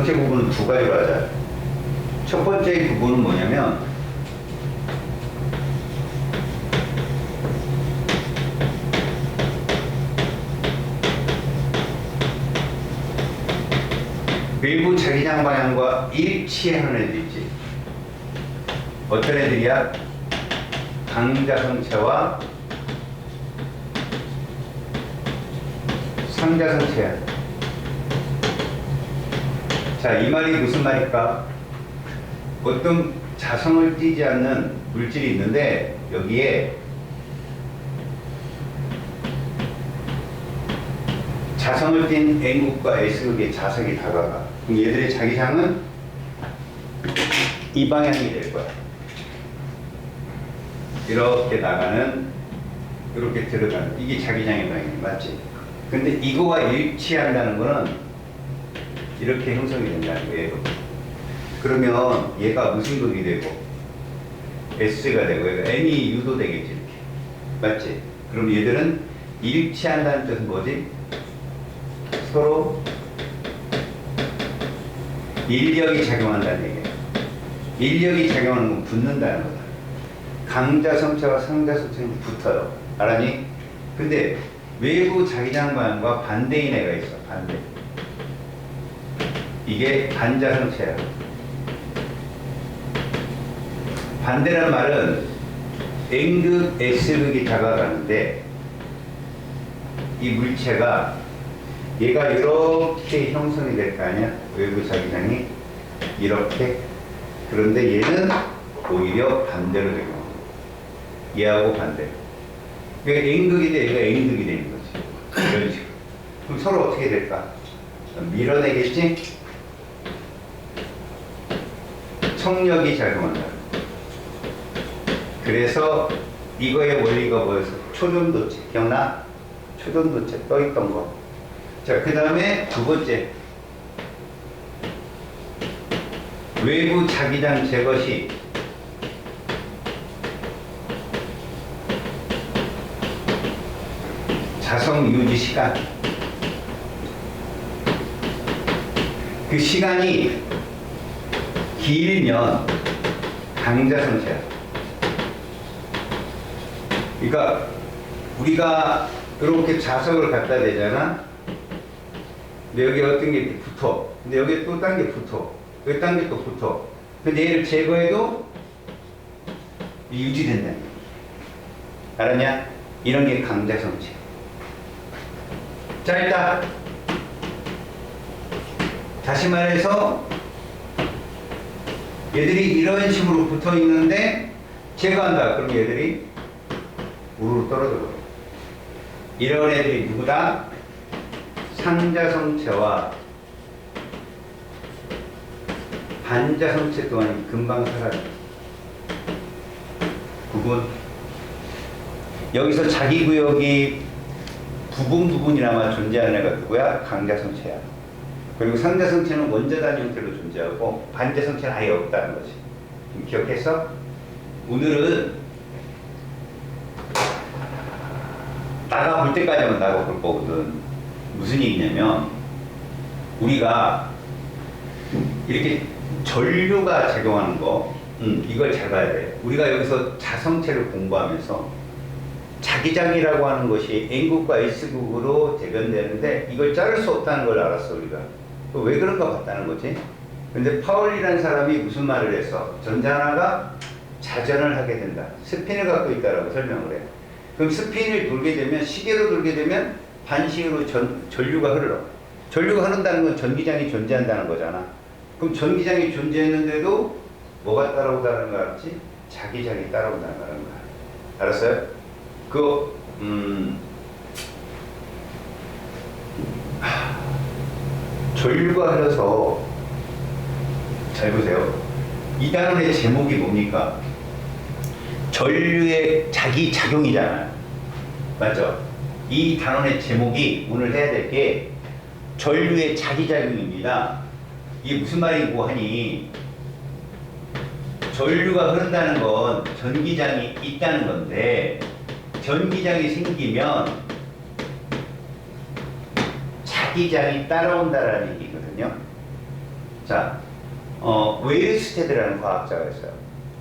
전체 구분은 두 가지로 하자. 첫 번째 구분은 뭐냐면 외부 자기장 방향과 일치하는 애들 있지. 어떤 애들이야? 강자성체와 상자성체야. 자, 이 말이 무슨 말일까? 어떤 자성을 띠지 않는 물질이 있는데 여기에 자성을 띤 N극과 S극의 자석이 다가가. 그럼 얘들의 자기장은 이 방향이 될 거야. 이렇게 나가는, 이렇게 들어가는, 이게 자기장의 방향이 맞지? 근데 이거와 일치한다는 거는 이렇게 형성이 된다는 거예요. 그러면 얘가 무슨 극이 되고 S가 되고 얘가 N이 유도되겠지, 이렇게. 맞지? 그럼 얘들은 일치한다는 뜻은 뭐지? 서로 인력이 작용한다는 얘기예요. 인력이 작용하는 건 붙는다는 거다. 강자성체와 상자성체는 붙어요. 알았니? 근데 외부 자기장 방향과 반대인 애가 있어. 반대. 이게 반자성체야. 반대란 말은 N극, S극이 다가가는데 이 물체가 얘가 이렇게 형성이 될 거 아니야? 외부 자기장이 이렇게. 그런데 얘는 오히려 반대로 되고 얘하고 반대로. 그러니까 N극이 돼, 얘가 N극이 되는 거지. 이런 식으로. 그럼 서로 어떻게 될까? 밀어내겠지? 청력이 작용한다. 그래서 이거의 원리가 뭐였어? 초전도체. 기억나? 초전도체 떠있던 거. 자, 그 다음에 두 번째. 외부 자기장 제거 시 자성 유지 시간. 그 시간이 길면 강자성체야. 그러니까 우리가 이렇게 자석을 갖다 대잖아. 근데 여기 어떤 게 붙어. 근데 여기 또 딴 게 붙어. 여기 딴 게 또 붙어. 근데 얘를 제거해도 유지된다는 거야. 알았냐? 이런 게 강자성체. 짧다. 다시 말해서 얘들이 이런 식으로 붙어 있는데 제거한다. 그럼 얘들이 우르르 떨어져 버려. 이런 애들이 누구다? 상자성체와 반자성체 또한 금방 사라져. 구분. 여기서 자기 구역이 부분이나마 존재하는 애가 누구야? 강자성체야. 그리고 상자성체는 원자 단위 형태로 존재하고 반자성체는 아예 없다는 거지. 기억했어? 오늘은 나가볼 때까지만 나가볼 거거든. 무슨 얘기냐면 우리가 이렇게 전류가 작용하는 거, 이걸 잘 봐야 돼. 우리가 여기서 자성체를 공부하면서 자기장이라고 하는 것이 N극과 S극으로 대변되는데 이걸 자를 수 없다는 걸 알았어. 우리가 왜 그런가 봤다는 거지. 근데 파울리라는 사람이 무슨 말을 했어? 전자 하나가 자전을 하게 된다. 스핀을 갖고 있다라고 설명을 해. 그럼 스핀을 돌게 되면, 시계로 돌게 되면 반시계로 전류가 흘러. 전류가 흐른다는 건 전기장이 존재한다는 거잖아. 그럼 전기장이 존재했는데도 뭐가 따라오다는 거 알았지? 자기장이 따라온다는 거야. 알았어요? 전류가 흘러서, 잘 보세요. 이 단원의 제목이 뭡니까? 전류의 자기 작용이잖아요. 맞죠? 이 단원의 제목이 오늘 해야 될 게 전류의 자기 작용입니다. 이게 무슨 말이고 하니, 전류가 흐른다는 건 전기장이 있다는 건데, 전기장이 생기면 자기장이 따라온다라는 얘기거든요. 자, 웨일스테드라는 과학자가 있어요.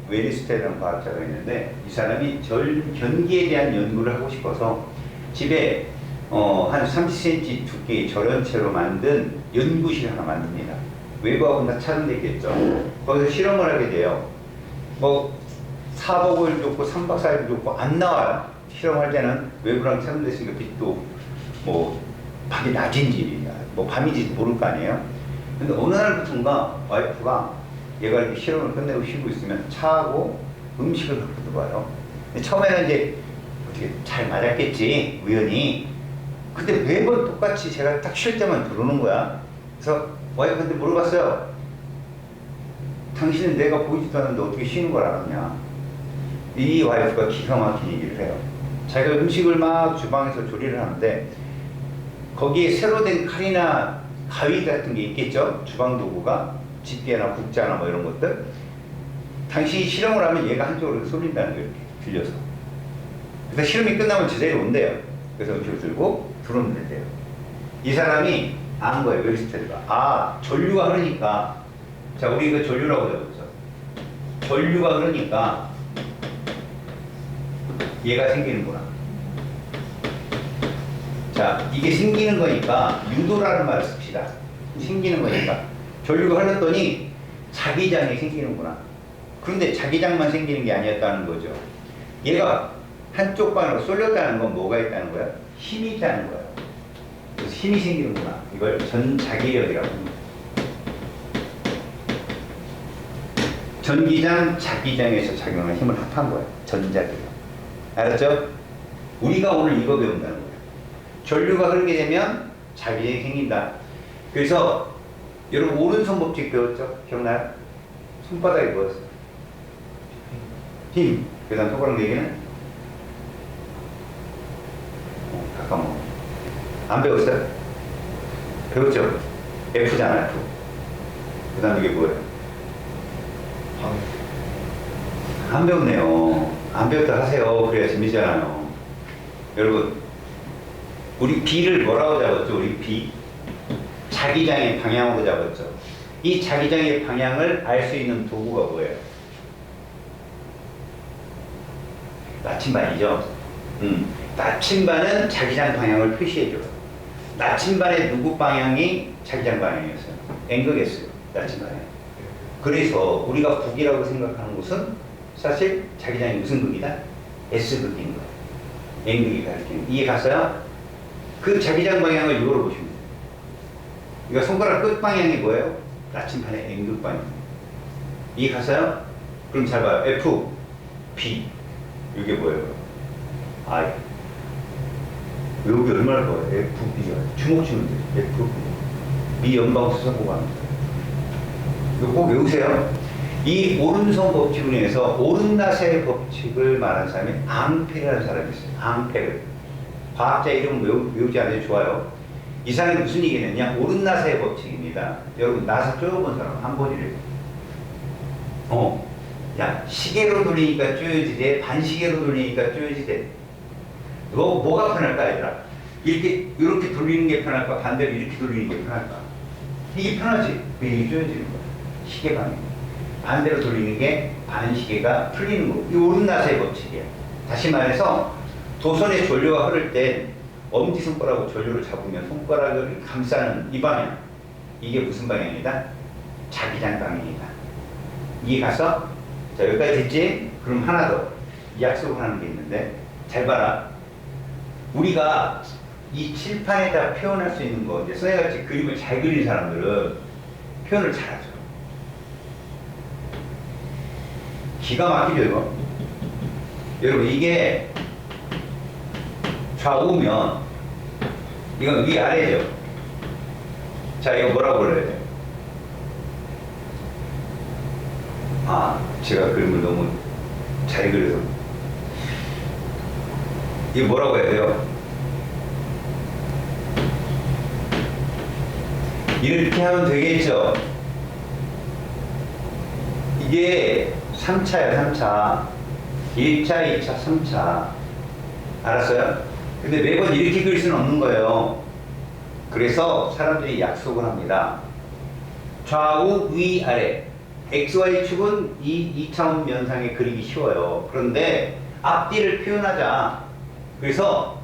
웨일스테드라는 과학자가 있는데 이 사람이 전기에 대한 연구를 하고 싶어서 집에 한 30cm 두께의 절연체로 만든 연구실 하나 만듭니다. 외부하고는 다 차단되겠죠. 거기서 실험을 하게 돼요. 뭐 4박 5일 좋고 3박 4일 좋고 안 나와요. 실험할 때는 외부랑 차단됐으니까 빛도 뭐 밖이 낮인지 뭐 밤인지 모를 거 아니에요. 근데 어느 날부터인가 와이프가 얘가 이렇게 실험을 끝내고 쉬고 있으면 차하고 음식을 갖고 들어와요. 처음에는 이제 어떻게 잘 맞았겠지 우연히. 근데 매번 똑같이 제가 딱 쉴 때만 들어오는 거야. 그래서 와이프한테 물어봤어요. 당신은 내가 보이지도 않는데 어떻게 쉬는 걸 알았냐. 이 와이프가 기가 막힌 얘기를 해요. 자기가 음식을 막 주방에서 조리를 하는데 거기에 새로 된 칼이나 가위 같은 게 있겠죠. 주방 도구가 집게나 국자나 뭐 이런 것들. 당신이 실험을 하면 얘가 한쪽으로 쏠린다는 거예요. 이렇게 들려서. 그래서 실험이 끝나면 제대로 온대요. 그래서 음식을 들고 들어오면 된대요. 이 사람이 안 거예요. 웨일스테드가. 아, 전류가 흐르니까. 자, 우리 이거 전류라고 배웠죠. 전류가 흐르니까 얘가 생기는구나. 자, 이게 생기는 거니까 유도라는 말을 씁시다. 생기는 거니까. 전류가 흘렀더니 자기장이 생기는구나. 그런데 자기장만 생기는 게 아니었다는 거죠. 얘가 한쪽 방으로 쏠렸다는 건 뭐가 있다는 거야? 힘이 있다는 거야. 그래서 힘이 생기는구나. 이걸 전자기력이라고 합니다. 전기장, 자기장에서 작용하는 힘을 합한 거예요. 전자기력. 알았죠? 우리가 오늘 이거 배운다는 거예요. 전류가 흐르게 되면 자기장이 생긴다. 그래서 여러분 오른손 법칙 배웠죠? 기억나요? 손바닥에 뭐였어요? 힘. 그 다음 손가락 4개는? 잠깐만. 안 배웠어요? 배웠죠? F잖아, F. 그 다음 이게 뭐예요? 안 배웠네요. 안 배웠다 하세요. 그래야 재밌잖아요. 여러분, 우리 B를 뭐라고 잡았죠? 우리 B. 자기장의 방향으로 잡았죠. 이 자기장의 방향을 알 수 있는 도구가 뭐예요? 나침반이죠. 나침반은 자기장 방향을 표시해줘요. 나침반의 누구 방향이 자기장 방향이었어요? N극이었어요. 나침반에. 그래서 우리가 북이라고 생각하는 곳은 사실 자기장이 무슨 극이다? S극인 거예요. N극이 가리키는. 이해 갔어요? 그 자기장 방향을 이거로 보시면 돼요. 그러니까 손가락 끝 방향이 뭐예요? 나침반의 N극 방향. 이해 갔어요? 그럼 잘 봐요. F, B. 이게 뭐예요? I. 여기 얼마나 더워요? F, B가. 주먹 치면 돼요. F, B. 미 연방 수사고가 합니다. 이거 꼭 외우세요. 이 오른손 법칙으로 인해서 오른나사의 법칙을 말하는 사람이 앙페르라는 사람이 있어요. 앙페르. 과학자 이름 외우지 않아도 좋아요. 이 사람이 무슨 얘기했냐? 오른나사의 법칙입니다. 여러분 나사 쪼여본 사람 한 번이래요. 야, 시계로 돌리니까 쪼여지대, 반시계로 돌리니까 쪼여지대. 뭐가 편할까, 얘들아? 이렇게 돌리는 게 편할까? 반대로 이렇게 돌리는 게 편할까? 이게 편하지. 이게 쪼여지는 거야. 시계 방향. 반대로 돌리는 게 반시계가 풀리는 거고. 이 오른나사의 법칙이야. 다시 말해서 도선에 전류가 흐를 때 엄지손가락으로 전류를 잡으면 손가락을 감싸는 이 방향. 이게 무슨 방향이다? 자기장 방향이다. 이해 갔어? 자, 여기까지 됐지? 그럼 하나 더. 약속을 하는 게 있는데, 잘 봐라. 우리가 이 칠판에다 표현할 수 있는 거, 이제 선생님같이 그림을 잘 그리는 사람들은 표현을 잘하죠. 기가 막히죠, 이거? 여러분, 이게 좌우면, 이건 위아래죠. 자, 이거 뭐라고 그래야 돼요? 아, 제가 그림을 너무 잘 그려서. 이게 뭐라고 해야 돼요? 이렇게 하면 되겠죠? 이게 3차야, 3차. 1차, 2차, 3차. 알았어요? 근데 매번 이렇게 그릴 수는 없는 거예요. 그래서 사람들이 약속을 합니다. 좌우 위아래 XY축은 이 2차원 면상에 그리기 쉬워요. 그런데 앞뒤를 표현하자. 그래서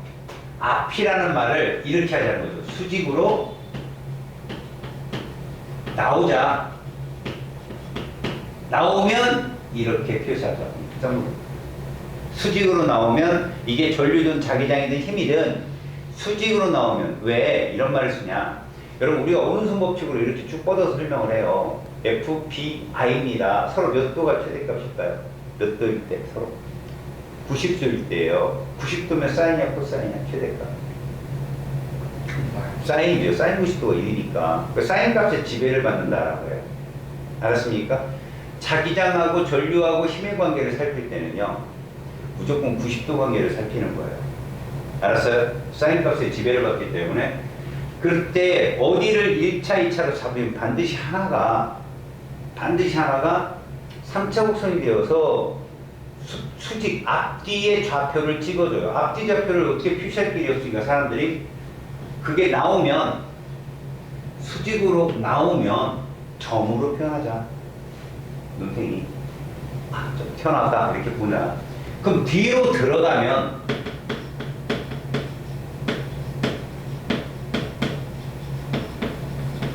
앞이라는 말을 이렇게 하자는 거죠. 수직으로 나오자. 나오면 이렇게 표시하자. 수직으로 나오면 이게 전류든 자기장이든 힘이든 수직으로 나오면 왜 이런 말을 쓰냐. 여러분 우리가 오른손 법칙으로 이렇게 쭉 뻗어서 설명을 해요. FPI입니다. 서로 몇 도가 최대값일까요? 몇 도일 때 서로? 90도일 때예요. 90도면 사인이야 코사인이야 최대값? 사인이죠. 사인 90도가 1이니까 그 사인 값에 지배를 받는다라고 해요. 알았습니까? 자기장하고 전류하고 힘의 관계를 살필 때는요 무조건 90도 관계를 살피는 거예요. 알았어요? 사인 값에 지배를 받기 때문에 그때 어디를 1차, 2차로 잡으면 반드시 하나가 3차 곡선이 되어서 수직 앞뒤의 좌표를 찍어줘요. 앞뒤 좌표를 어떻게 표시할 길이 없으니까 사람들이 그게 나오면 수직으로 나오면 점으로 표현하자. 눈탱이 좀 튀어나왔다 이렇게 보자. 그럼 뒤로 들어가면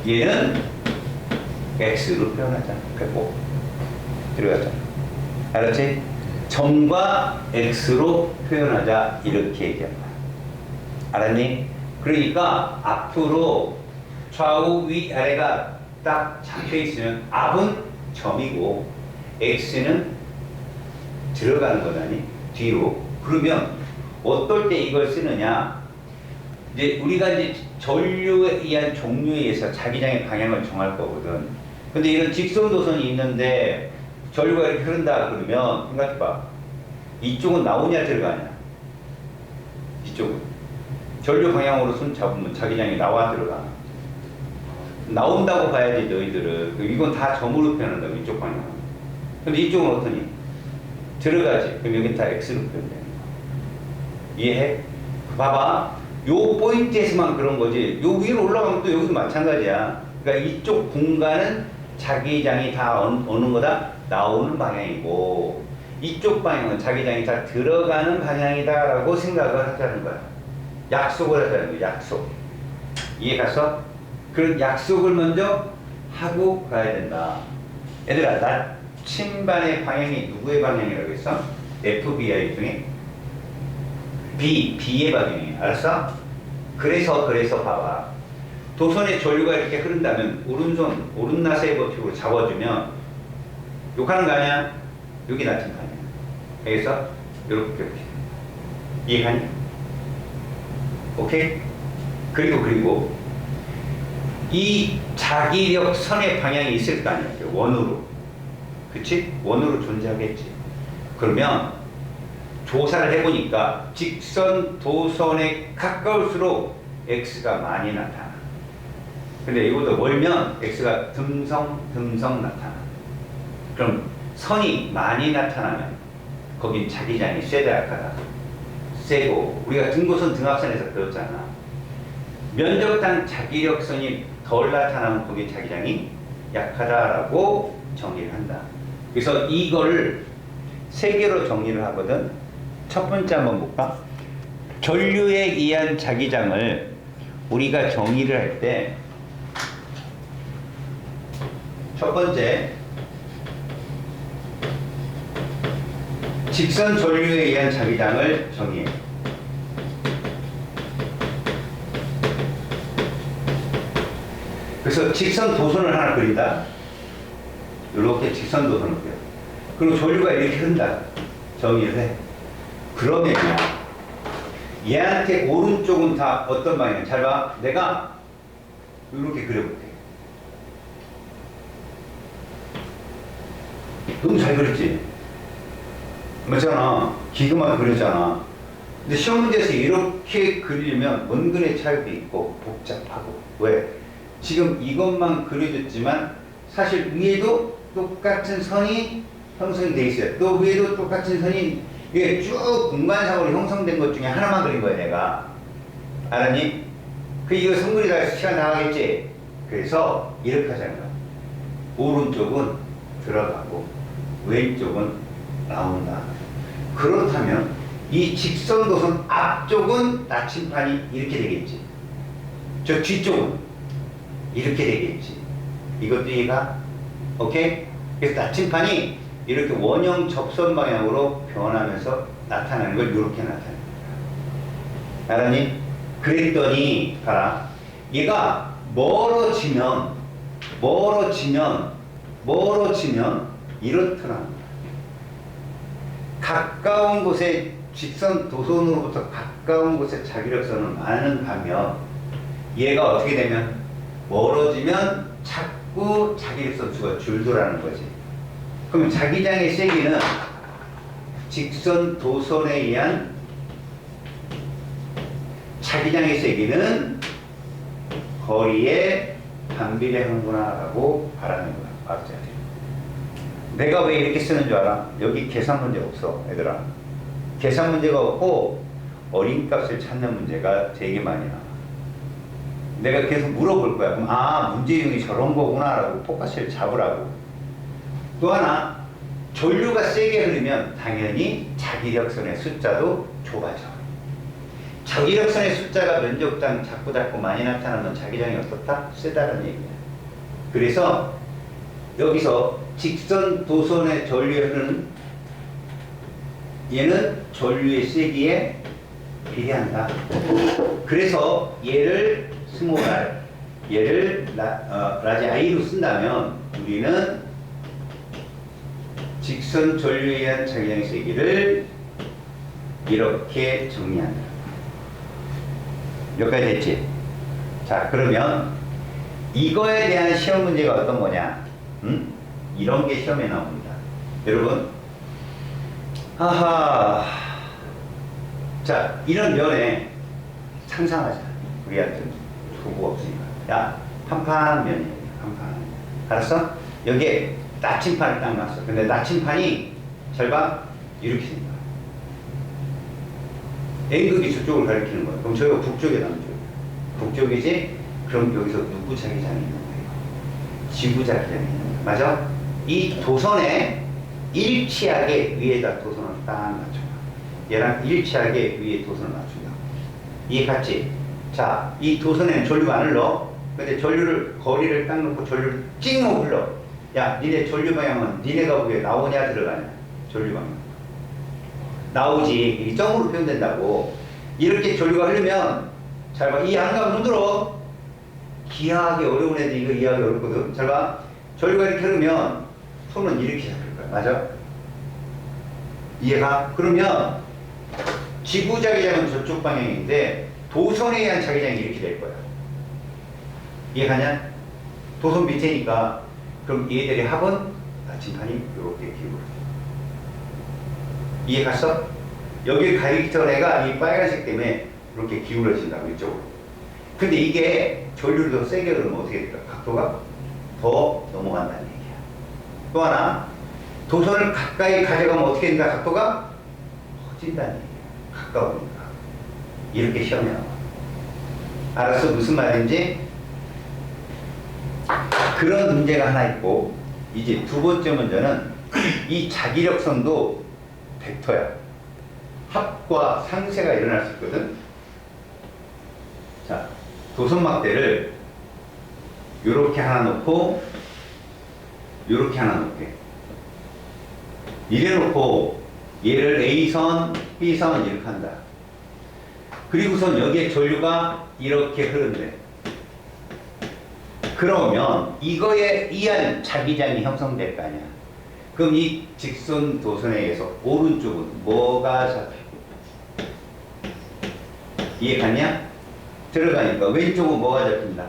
얘는 X로 표현하자. 그리고 들어가자. 알았지? 점과 X로 표현하자. 이렇게 얘기한 거야. 알았니? 그러니까 앞으로 좌우 위아래가 딱 잡혀 있으면 앞은 점이고 X는 들어가는 거다니 뒤로. 그러면 어떨 때 이걸 쓰느냐? 이제 우리가 이제 전류에 의한 종류에 의해서 자기장의 방향을 정할 거거든. 근데 이런 직선 도선이 있는데 전류가 이렇게 흐른다 그러면 생각해봐. 이쪽은 나오냐 들어가냐? 이쪽은 전류 방향으로 손 잡으면 자기장이 나와 들어가. 나온다고 봐야지 너희들은. 이건 다 점으로 표현한다고 이쪽 방향. 근데 이쪽은 어떠니? 들어가지. 그럼 여기 다 X로 표현되는 거야. 이해해? 봐봐. 요 포인트에서만 그런 거지. 요 위로 올라가면 또 여기도 마찬가지야. 그러니까 이쪽 공간은 자기장이 다 어느 거다? 나오는 방향이고 이쪽 방향은 자기장이 다 들어가는 방향이다라고 생각을 하자는 거야. 약속을 하자는 거야. 약속. 이해 갔어? 그런 약속을 먼저 하고 가야 된다. 얘들아, 나침반의 방향이 누구의 방향이라고 했어? FBI 중에 B의 방향이. 알았어? 그래서 봐봐. 도선의 전류가 이렇게 흐른다면 오른나사의 법칙으로 잡아주면 욕하는 거 아니야? 여기 나침반이야. 알겠어? 이렇게 이해하니? 오케이? 그리고 이 자기력 선의 방향이 있을 거 아니야. 원으로. 그치? 원으로 존재하겠지. 그러면 조사를 해보니까 직선 도선에 가까울수록 X가 많이 나타나. 근데 이것도 멀면 X가 듬성 나타나. 그럼 선이 많이 나타나면 거긴 자기장이 세다 약하다. 세고 우리가 등고선 등합선에서 배웠잖아. 면적당 자기력선이 덜 나타나면 거기 자기장이 약하다라고 정의를 한다. 그래서 이거를 세 개로 정리를 하거든. 첫 번째 한번 볼까? 전류에 의한 자기장을 우리가 정의를 할 때 첫 번째 직선 전류에 의한 자기장을 정의해. 그래서 직선 도선을 하나 그린다. 이렇게 직선 도선을 그려. 그리고 전류가 이렇게 흐른다. 정의를 해. 그러면 얘한테 오른쪽은 다 어떤 방향이야? 잘 봐. 내가 이렇게 그려볼게. 너무 잘 그렸지? 맞잖아. 기금하게 그렸잖아. 근데 시험 문제에서 이렇게 그리려면 원근의 차이도 있고 복잡하고. 왜? 지금 이것만 그려줬지만 사실 위에도 똑같은 선이 형성이 돼 있어요. 또 위에도 똑같은 선이 이게 쭉 공간상으로 형성된 것 중에 하나만 그린 거야 내가. 알았니? 이거 선글이 다 시간 나가겠지? 그래서 이렇게 하자는 거야. 오른쪽은 들어가고 왼쪽은 나온다. 그렇다면 이 직선도선 앞쪽은 나침판이 이렇게 되겠지. 저 뒤쪽은 이렇게 되겠지. 이것도 이해가? 오케이? 그래서 나침판이 이렇게 원형 접선 방향으로 변하면서 나타나는 걸 이렇게 나타내는 거야. 알았니? 그랬더니 봐라. 얘가 멀어지면 이렇더라. 가까운 곳에 직선 도선으로부터 가까운 곳에 자기력선은 많은 반면 얘가 어떻게 되면 멀어지면 자꾸 자기력선 수가 줄더라는 거지. 그럼 자기장의 세기는 직선 도선에 의한 자기장의 세기는 거리에 반비례하는구나라고 말하는 거야. 맞지? 내가 왜 이렇게 쓰는 줄 알아? 여기 계산 문제 없어, 얘들아. 계산 문제가 없고 어림값을 찾는 문제가 되게 많이 나와. 내가 계속 물어볼 거야. 그럼 문제 유형이 저런 거구나라고 포커스를 잡으라고. 또 하나, 전류가 세게 흐르면 당연히 자기력선의 숫자도 좁아져. 자기력선의 숫자가 면적당 자꾸 많이 나타나면 자기장이 어떻다? 세다는 얘기야. 그래서 여기서 직선 도선의 전류에 흐르는 얘는 전류의 세기에 비례한다. 그래서 얘를 스몰 r, 얘를 라지 i로 쓴다면 우리는 직선 전류에 의한 자기장의 세기를 이렇게 정리한다. 여기까지 됐지? 자, 그러면 이거에 대한 시험 문제가 어떤 거냐? 이런 게 시험에 나옵니다. 여러분, 자, 이런 면에 상상하자. 우리한테는 도구가 없으니까. 야, 판판 면이야. 판판. 알았어? 여기에 나침판을 딱 놨어. 근데 나침판이 잘 봐. 이렇게 생긴 거야. N극이 저쪽을 가리키는 거야. 그럼 저희가 북쪽에 남쪽이야. 북쪽이지? 그럼 여기서 누구 자기장이 있는 거예요? 지구 자기장이 있는 거야. 맞아? 이 도선에 일치하게 위에다 도선을 딱 맞춰. 얘랑 일치하게 위에 도선을 맞춘다. 이해 갔지? 자, 이 도선에는 전류가 안 흘러. 근데 전류를, 거리를 딱 놓고 전류를 찍어 흘러. 야, 니네 전류 방향은 니네가 보기에 나오냐 들어가냐? 전류 방향. 나오지. 이게 점으로 표현된다고. 이렇게 전류가 흐르면, 잘 봐. 이 안감 흔들어. 기하하기 어려운 애들 이거 이해하기 어렵거든. 잘 봐. 전류가 이렇게 흐르면 손은 이렇게 잡힐 거야. 맞아? 이해가? 그러면 지구 자기장은 저쪽 방향인데 도선에 의한 자기장이 이렇게 될 거야. 이해가냐? 도선 밑에니까 그럼 얘들의 합은 나침판이 이렇게 기울어. 이해 갔어? 여기 가리키던 애가 이 빨간색 때문에 이렇게 기울어진다고 이쪽으로. 근데 이게 전류를 더 세게 흐르면 어떻게 될까? 각도가 더 넘어간다는 얘기야. 또 하나, 도선을 가까이 가져가면 어떻게 된다? 각도가 커진다는 얘기야. 가까우니까. 이렇게 시험에 나와. 알았어? 무슨 말인지? 그런 문제가 하나 있고, 이제 두 번째 문제는 이 자기력선도 벡터야. 합과 상쇄가 일어날 수 있거든. 자, 도선막대를 요렇게 하나 놓고 요렇게 하나 놓게. 이래 놓고 얘를 A선, B선 이렇게 한다. 그리고선 여기에 전류가 이렇게 흐른대. 그러면 이거에 의한 자기장이 형성될 거 아니야. 그럼 이 직선 도선에 의해서 오른쪽은 뭐가 잡히고 이해 갔냐? 들어가니까 왼쪽은 뭐가 잡힌다?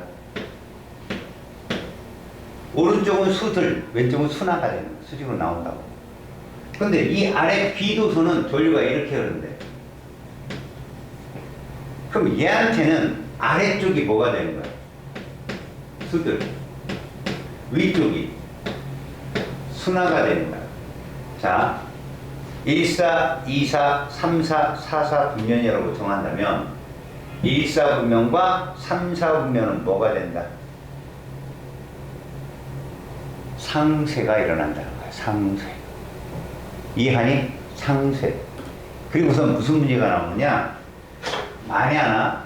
오른쪽은 수들, 왼쪽은 수나가 되는 거야. 수직으로 나온다고. 근데 이 아래 B도선은 전류가 이렇게 흐르는데 그럼 얘한테는 아래쪽이 뭐가 되는 거야? 수들. 위쪽이 순화가 되는 거야. 자, 1사, 2사, 3사, 4사 분면이라고 정한다면 1사 분면과 3사 분면은 뭐가 된다? 상쇄가 일어난다는 거야. 상쇄. 이해하니? 상쇄. 그리고선 무슨 문제가 나오느냐? 만에 하나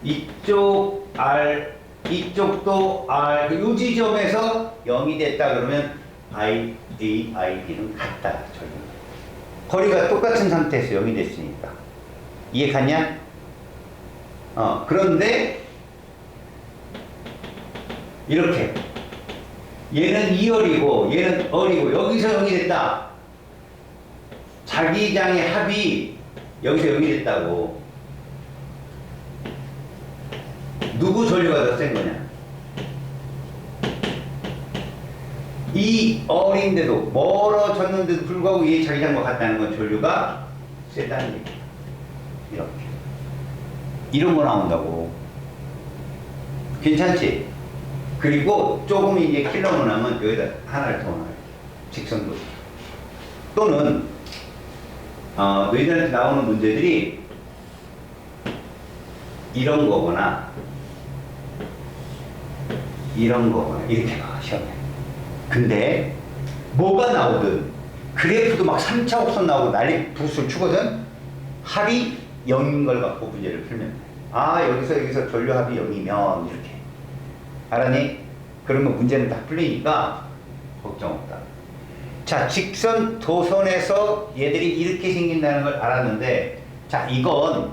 이쪽 R, 이쪽도 R, 이 지점에서 0이 됐다 그러면 I, A, I, B는 같다. 거리가 똑같은 상태에서 0이 됐으니까. 이해 갔냐? 그런데 이렇게 얘는 2열이고 얘는 얼이고 여기서 0이 됐다. 자기장의 합이 여기서 0이 됐다고. 누구 전류가 더 센 거냐? 이 얼인데도 멀어졌는데도 불구하고 얘 자기장과 같다는 건 전류가 세다는 얘기야. 이렇게. 이런 거 나온다고. 괜찮지? 그리고 조금 이제 킬러고 나면 여기다 하나를 더 넣어요. 직선도. 또는 너희들한테 나오는 문제들이 이런 거거나 이런 거거나 이렇게 나와 시험에. 근데 뭐가 나오든 그래프도 막 3차 곡선 나오고 난리 부스를 추거든. 합이 0인 걸 갖고 문제를 풀면 돼. 아 여기서 전류 합이 0이면 이렇게. 알았니? 그러면 문제는 다 풀리니까 걱정 없다. 자, 직선 도선에서 얘들이 이렇게 생긴다는 걸 알았는데, 자, 이건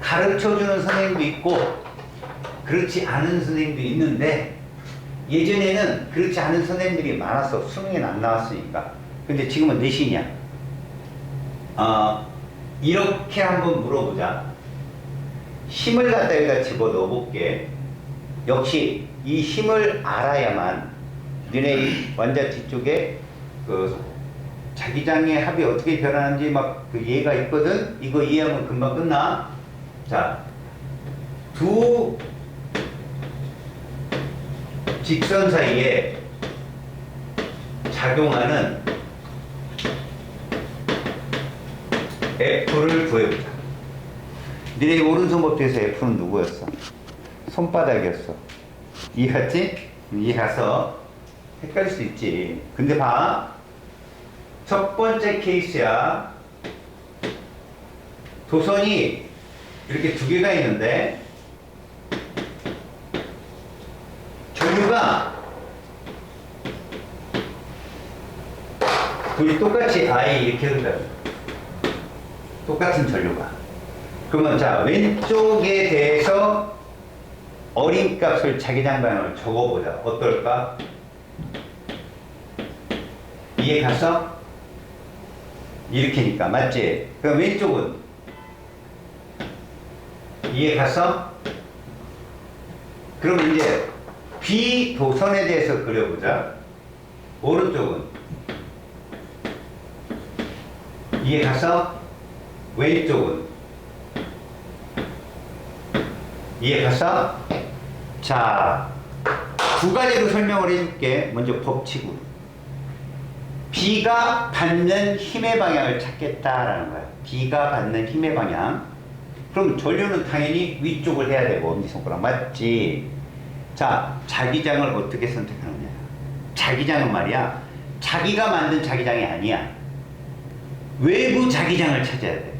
가르쳐주는 선생님도 있고 그렇지 않은 선생님도 있는데, 예전에는 그렇지 않은 선생님들이 많았어. 수능에는 안 나왔으니까. 근데 지금은 내신이야. 이렇게 한번 물어보자. 힘을 갖다 여기다 집어넣어 볼게. 역시 이 힘을 알아야만 너네 이 완자티 쪽에 그 자기장의 합이 어떻게 변하는지 막 그 이해가 있거든. 이거 이해하면 금방 끝나. 자, 두 직선 사이에 작용하는 F를 구해보자. 니네 오른손 법칙에서 F는 누구였어? 손바닥이었어. 이해갔지? 이해가서 헷갈릴 수 있지. 근데 봐. 첫 번째 케이스야. 도선이 이렇게 두 개가 있는데 전류가 둘이 똑같이 I 이렇게 흐른다. 똑같은 전류가. 그러면 자, 왼쪽에 대해서 어림값을 자기장 방향을 적어보자. 어떨까? 이해 갔어? 이렇게니까 맞지? 그럼 왼쪽은 이해 갔어? 그럼 이제 B 도선에 대해서 그려보자. 오른쪽은 이해 갔어? 왼쪽은 이해 갔어? 자, 두 가지로 설명을 해줄게. 먼저 법칙으로. B가 받는 힘의 방향을 찾겠다라는 거야. B가 받는 힘의 방향. 그럼 전류는 당연히 위쪽을 해야 되고, 엄지손가락 맞지? 자, 자기장을 어떻게 선택하느냐. 자기장은 말이야, 자기가 만든 자기장이 아니야. 외부 자기장을 찾아야 돼.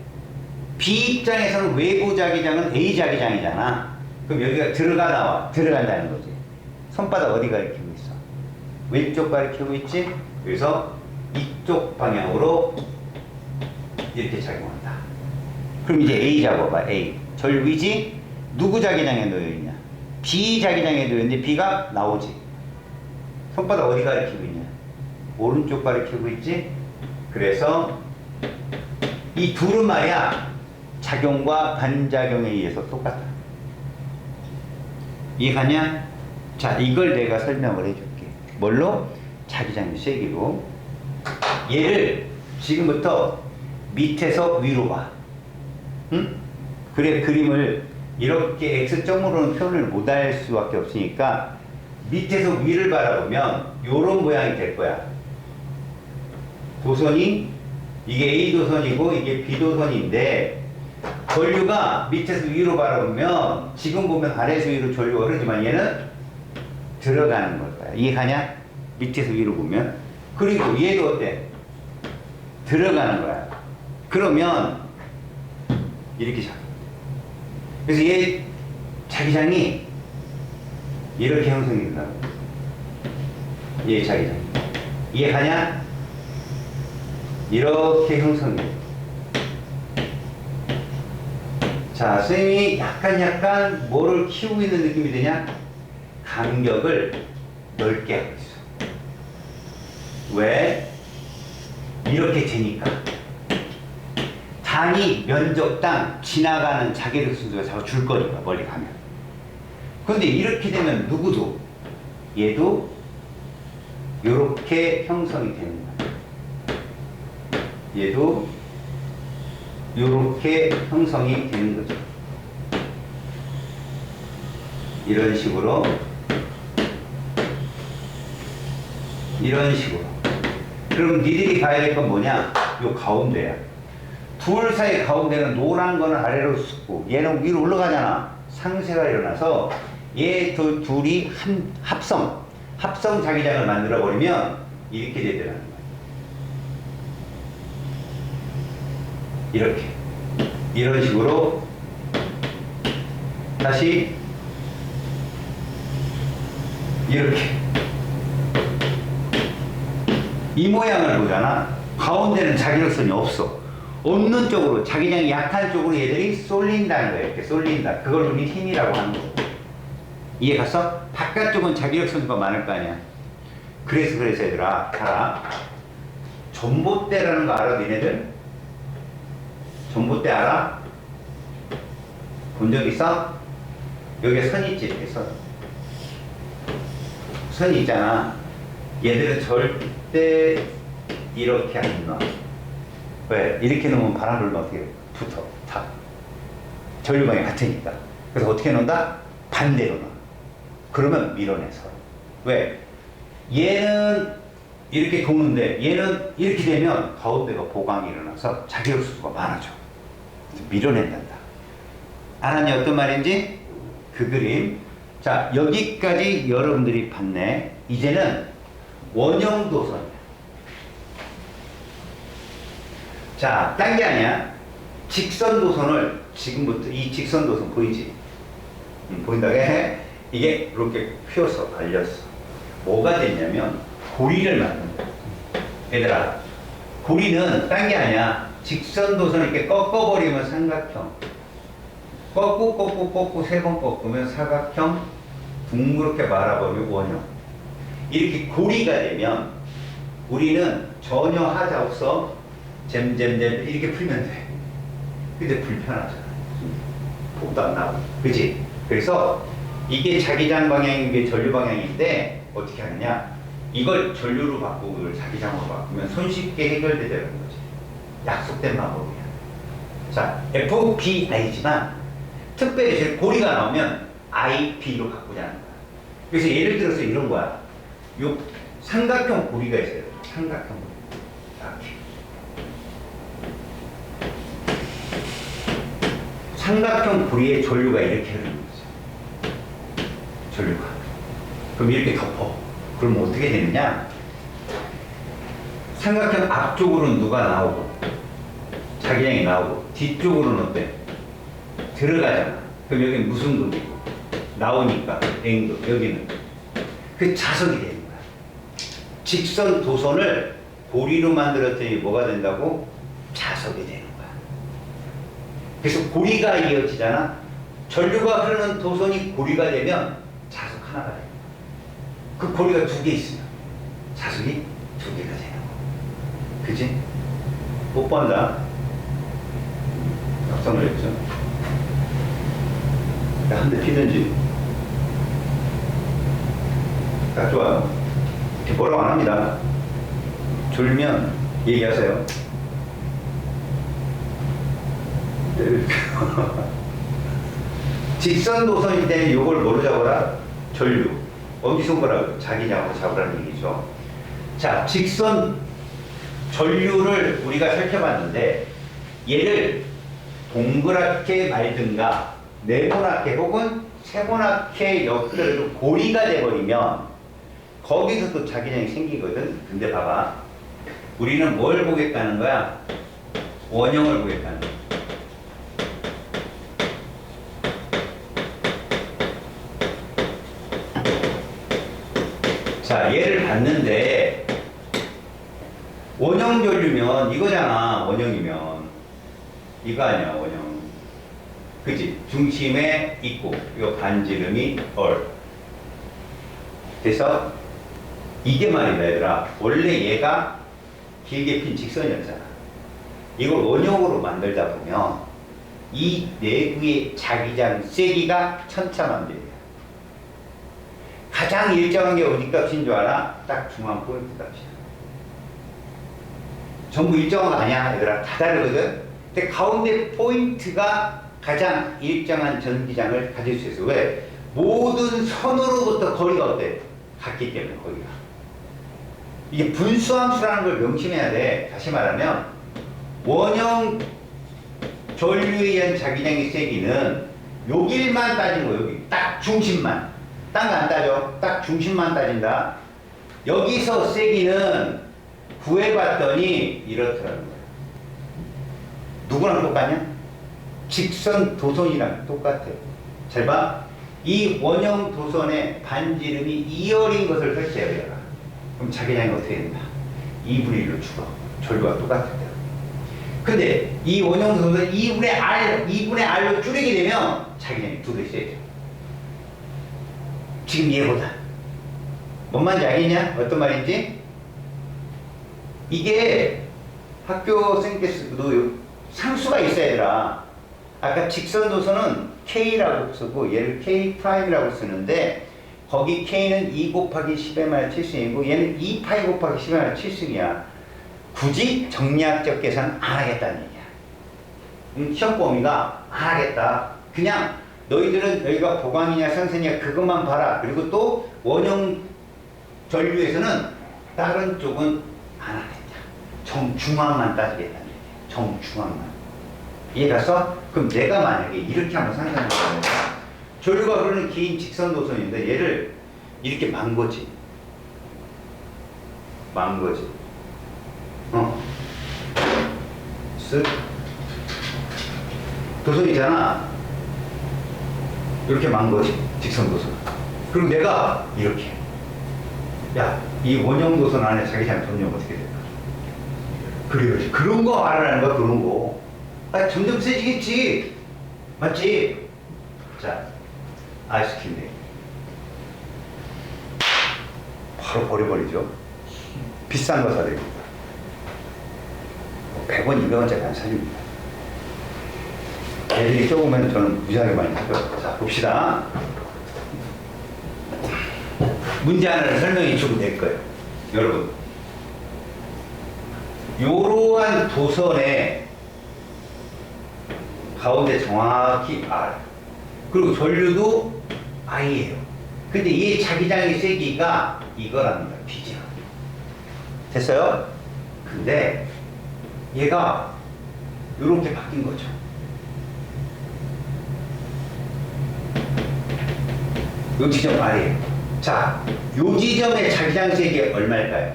B 입장에서는 외부 자기장은 A 자기장이잖아. 그럼 여기가 들어가 나와. 들어간다는 거지. 손바닥 어디 가리키고 있어? 왼쪽 가리키고 있지? 그래서 이쪽 방향으로 이렇게 작용한다. 그럼 이제 A 잡아봐. A. 전류이지? 누구 자기장에 놓여있냐? B 자기장에 놓여있는데 B가 나오지. 손바닥 어디 가리키고 있냐? 오른쪽 가리키고 있지? 그래서 이 둘은 말이야, 작용과 반작용에 의해서 똑같아. 이해가냐? 자, 이걸 내가 설명을 해줄게. 뭘로? 자기장의 세기로. 얘를 지금부터 밑에서 위로 봐. 응? 그래, 그림을 이렇게 X점으로는 표현을 못할 수밖에 없으니까 밑에서 위를 바라보면 요런 모양이 될 거야. 도선이 이게 A 도선이고 이게 B 도선인데, 전류가 밑에서 위로 바라보면 지금 보면 아래에서 위로 전류가 흐르지만 얘는 들어가는 걸 거야. 이해가냐? 밑에서 위로 보면. 그리고 얘도 어때? 들어가는 거야. 그러면 이렇게 잡아. 그래서 얘 자기장이 이렇게 형성이 된다고. 얘 자기장. 이해가냐? 이렇게 형성이 돼. 자, 선생님이 약간 뭐를 키우고 있는 느낌이 드냐? 간격을 넓게 하고 있어. 왜? 이렇게 되니까. 단위 면적당 지나가는 자기력 순서가 자꾸 줄 거니까, 멀리 가면. 근데 이렇게 되면 누구도, 얘도 이렇게 형성이 되는 거야. 얘도 이렇게 형성이 되는 거죠. 이런 식으로. 그럼 니들이 봐야 될 건 뭐냐? 요 가운데야. 둘 사이 가운데는 노란 거는 아래로 쑥고 얘는 위로 올라가잖아. 상쇄가 일어나서 얘 둘이 합성 자기장을 만들어 버리면 이렇게 되더라는 거야. 이렇게. 이런 식으로 다시 이렇게. 이 모양을 보잖아. 가운데는 자기력선이 없어. 없는 쪽으로, 자기장이 약한 쪽으로 얘들이 쏠린다는 거예요. 이렇게 쏠린다. 그걸 우리 힘이라고 하는 거고. 이해 갔어? 바깥쪽은 자기력선수가 많을 거 아니야. 그래서 얘들아, 알아. 전봇대라는 거 알아, 니네들? 전봇대 알아? 본 적 있어? 여기에 선 있지, 이렇게 선. 선이 있잖아. 얘들은 절대 이렇게 안 놔. 왜? 이렇게 놓으면 바람 불면 어떻게 붙어? 다. 전류방이 같으니까. 그래서 어떻게 놓는다? 반대로 놔. 그러면 밀어내 서로. 왜? 얘는 이렇게 도는데 얘는 이렇게 되면 가운데가 보강이 일어나서 자기력 수가 많아져. 밀어낸단다. 알았니? 어떤 말인지? 그 그림. 자, 여기까지 여러분들이 봤네. 이제는 원형 도선이야. 자, 딴 게 아니야. 직선 도선을 지금부터, 이 직선 도선 보이지? 보인다게 이게 이렇게 휘어서 갈렸어. 뭐가 됐냐면 고리를 만든 거야. 얘들아, 고리는 딴 게 아니야. 직선 도선을 이렇게 꺾어버리면 삼각형, 꺾고 세 번 꺾으면 사각형, 둥그렇게 말아버리면 원형. 이렇게 고리가 되면 우리는 전혀 하자 없어. 잼 이렇게 풀면 돼. 근데 불편하잖아. 복도 안 나오고. 그치? 그래서 이게 자기장 방향이, 이게 전류 방향인데 어떻게 하느냐? 이걸 전류로 바꾸고 이걸 자기장으로 바꾸면 손쉽게 해결되는 거지. 약속된 방법이야. 자, FBI지만 특별히 고리가 나오면 IB로 바꾸자는 거야. 그래서 예를 들어서 이런 거야. 요 삼각형 고리가 있어요. 삼각형 고리. 이렇게. 삼각형 고리에 전류가 이렇게 흐르는 거죠. 전류가. 그럼 이렇게 덮어. 그럼 어떻게 되느냐? 삼각형 앞쪽으로는 누가 나오고 자기장이 나오고 뒤쪽으로는 어때? 들어가잖아. 그럼 여기는 무슨 극이고 나오니까 N극. 여기는 그 자석이 되는 거야. 직선 도선을 고리로 만들었더니 뭐가 된다고? 자석이 되는 거야. 그래서 고리가 이어지잖아. 전류가 흐르는 도선이 고리가 되면 자석 하나가 되는 거야. 그 고리가 두 개 있으면 자석이 두 개가 되는 거야. 그치? 뽀뽀한다. 깜짝 놀랐죠? 한 대 피든지. 딱 좋아요. 뭐라고 안 합니다. 졸면 얘기하세요. 직선 도선일 때는 요걸 뭐로 잡아라? 전류. 엄지손가락으로 자기장으로 잡으라는 얘기죠. 자, 직선 전류를 우리가 살펴봤는데 얘를 동그랗게 말든가 네모나게 혹은 세모나게 엮더라도 고리가 돼버리면 거기서 또 자기장이 생기거든. 근데 봐봐. 우리는 뭘 보겠다는 거야? 원형을 보겠다는 거야. 자, 얘를 봤는데 원형 전류면 이거잖아. 원형이면 이거 아니야. 원형. 그치? 중심에 있고 이 반지름이 얼. 그래서 이게 말이다 얘들아. 원래 얘가 길게 핀 직선이었잖아. 이걸 원형으로 만들다 보면 이 내부의 자기장 세기가 천차만별이야. 가장 일정한 게 어디 값인 줄 알아? 딱 중앙 포인트 값이야. 전부 일정한 거 아니야 얘들아. 다 다르거든. 근데 가운데 포인트가 가장 일정한 전기장을 가질 수 있어. 왜? 모든 선으로부터 거리가 어때? 같기 때문에 거리가. 이게 분수함수라는 걸 명심해야 돼. 다시 말하면 원형 전류에 의한 자기장의 세기는 여기만 따진 거예요. 여기 딱 중심만. 딴 거 안 따져. 딱 중심만 따진다. 여기서 세기는 구해봤더니 이렇더라는 거예요. 누구랑 똑같냐? 직선 도선이랑 똑같아요. 잘 봐. 이 원형 도선의 반지름이 2열인 것을 설치해야 돼요. 그럼 자기장이 어떻게 된다? 2분의 1로 죽어. 전류가 똑같아요. 근데 이 원형 도선을 2분의 R로 줄이게 되면 자기장이 두 배 세죠. 지금 얘보다. 뭔 말인지 알겠냐? 어떤 말인지? 이게 학교생께서도 상수가 있어야 되라. 아까 직선 도선은 K라고 쓰고 얘를 K'이라고 쓰는데 거기 K는 2 곱하기 10의 마이너스 7승이고 얘는 2파이 곱하기 10의 마이너스 7승이야. 굳이 정리학적 계산 안 하겠다는 얘기야. 시험 범위가 안 하겠다. 그냥 너희들은 여기가 보강이냐 상세냐 그것만 봐라. 그리고 또 원형 전류에서는 다른 쪽은 안 하겠다. 정중앙만 따지겠다는 얘기야. 정중앙만. 이해가서? 그럼 내가 만약에 이렇게 한번 상상해보면 전류가 흐르는 긴 직선 도선인데 얘를 이렇게 만 거지. 만 거지. 쓱. 도선이잖아. 이렇게 만 거지. 직선 도선. 그리고 내가 이렇게. 야, 이 원형 도선 안에 자기장 점령 어떻게 될까? 그래. 그런 거 알아라는 거야, 그런 거. 아, 점점 세지겠지. 맞지? 자, 아이스크림네. 바로 버려버리죠. 비싼 거 사드립니다. 100원, 200원짜리 안 사줍니다. 애들이 껴보면 저는 무지하게 많이 사줘요. 자, 봅시다. 문제 하나를 설명해 주고 될 거예요. 여러분. 이러한 도선에 가운데 정확히 R. 그리고 전류도 I예요. 근데 이 자기장의 세기가 이거랍니다. B죠. 됐어요? 근데 얘가 이렇게 바뀐 거죠. 요 지점 R이에요. 자, 요 지점의 자기장 세기 얼마일까요?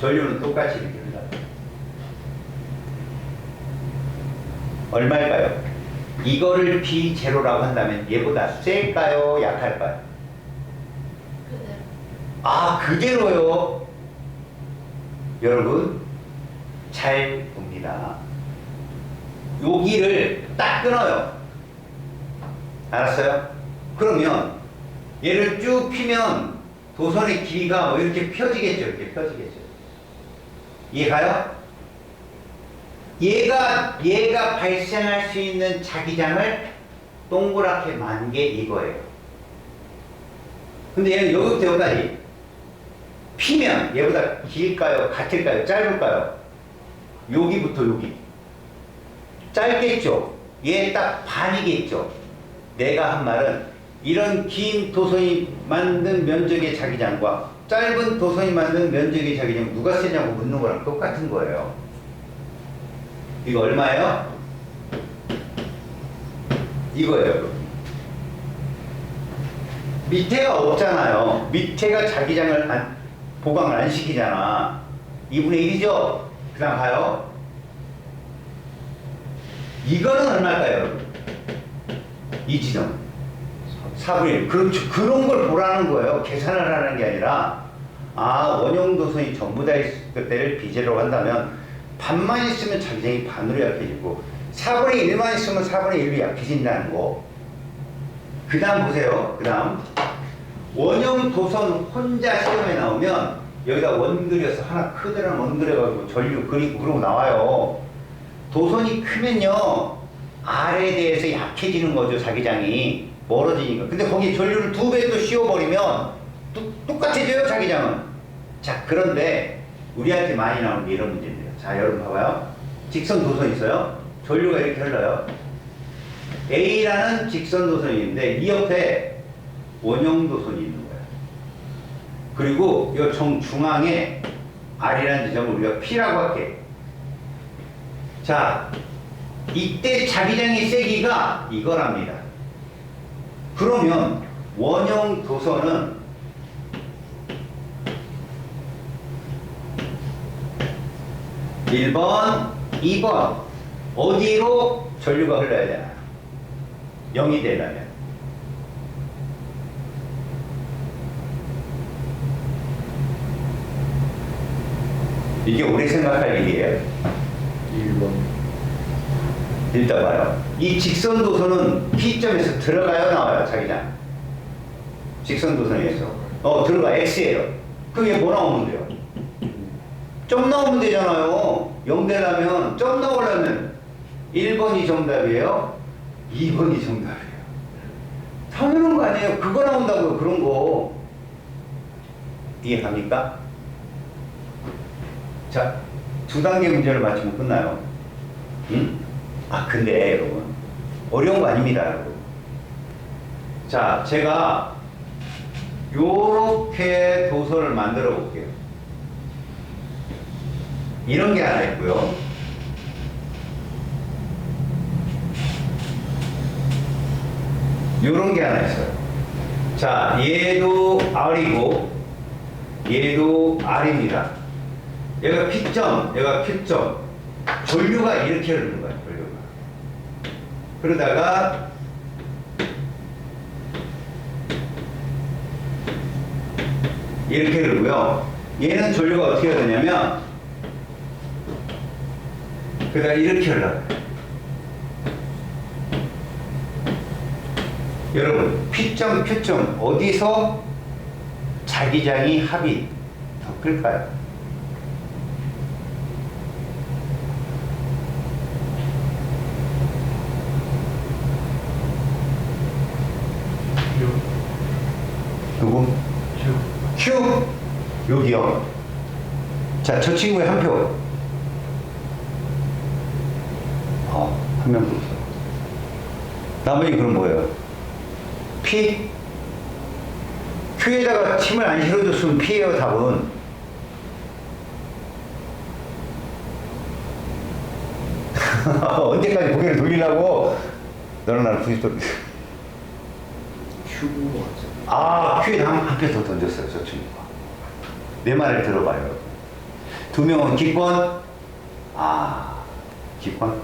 전류는 똑같이 이렇게 흘러요. 얼마일까요? 이거를 B0라고 한다면 얘보다 셀까요? 약할까요? 그대로. 아, 그대로요. 여러분 잘 봅니다. 여기를 딱 끊어요. 알았어요? 그러면 얘를 쭉 피면 도선의 길이가 뭐 이렇게 펴지겠죠. 이렇게 펴지겠죠. 이해가요? 얘가 발생할 수 있는 자기장을 동그랗게 만 게 이거예요. 근데 얘는 여기부터 여기까지 피면 얘보다 길까요? 같을까요? 짧을까요? 여기부터 여기. 짧겠죠? 얘 딱 반이겠죠? 내가 한 말은 이런 긴 도선이 만든 면적의 자기장과 짧은 도선이 만든 면적의 자기장 누가 세냐고 묻는 거랑 똑같은 거예요. 이거 얼마예요? 이거예요. 밑에가 없잖아요. 밑에가 자기장을 보강을 안 시키잖아. 2분의 1이죠? 그 다음 가요. 이거는 얼마일까요? 이 지점. 4분의 1. 그렇죠. 그런 걸 보라는 거예요. 계산을 하는 게 아니라, 원형도선이 전부 다 있을 때를 비제로 한다면, 반만 있으면 자기장이 반으로 약해지고, 4분의 1만 있으면 4분의 1로 약해진다는 거. 그 다음 보세요. 그 다음. 원형도선 혼자 시험에 나오면, 여기다 원 그려서 하나 크더란 원 그려가지고 전류 그리고 그러고 나와요. 도선이 크면요, R에 대해서 약해지는 거죠, 자기장이. 멀어지니까. 근데 거기 전류를 2배 또 씌워버리면 똑같아져요, 자기장은. 자, 그런데 우리한테 많이 나오는 게 이런 문제인데요. 자, 여러분 봐봐요. 직선 도선 있어요. 전류가 이렇게 흘러요. A라는 직선 도선이 있는데 이 옆에 원형 도선이 있는 거예요. 그리고 이 정중앙에 R이라는 지점을 우리가 P라고 할게. 자, 이때 자기장의 세기가 이거랍니다. 그러면 원형 도선은 1번, 2번 어디로 전류가 흘러야 되나요? 0이 되려면. 이게 오래 생각할 일이에요. 1번. 일단 봐요. 이 직선 도선은 P점에서 들어가요, 나와요, 자기장? 직선 도선에서. 들어가. X예요. 그게 뭐 나오면 돼요? 점 나오면 되잖아요. 0 되려면, 점 나오려면 1번이 정답이에요? 2번이 정답이에요. 당연한 거 아니에요. 그거 나온다고요, 그런 거. 이해합니까? 자, 2단계 문제를 맞추면 끝나요. 응? 근데 여러분, 어려운 거 아닙니다, 여러분. 자, 제가 요렇게 도선을 만들어 볼게요. 이런 게 하나 있고요. 요런 게 하나 있어요. 자, 얘도 R이고 얘도 R입니다. 얘가 P점, 얘가 Q점. 전류가 이렇게 흐르는 거예요, 전류가. 그러다가 이렇게 흐르고요. 얘는 전류가 어떻게 되냐면 그러다가 이렇게 흘러요. 여러분, P점, Q점 어디서 자기장이 합이 더 클까요? 누구? Q. 여기요. 자, 저 친구의 한 표. 한 명 더 있어. 나머지 그럼 뭐예요? P? Q에다가 침을 안 실어줬으면 P예요, 답은. 언제까지 고개를 돌리려고? 너랑 나랑 부딪혀. Q에다 한 표 더 던졌어요, 저 친구가. 내 말을 들어봐요. 2명은 기권? 기권?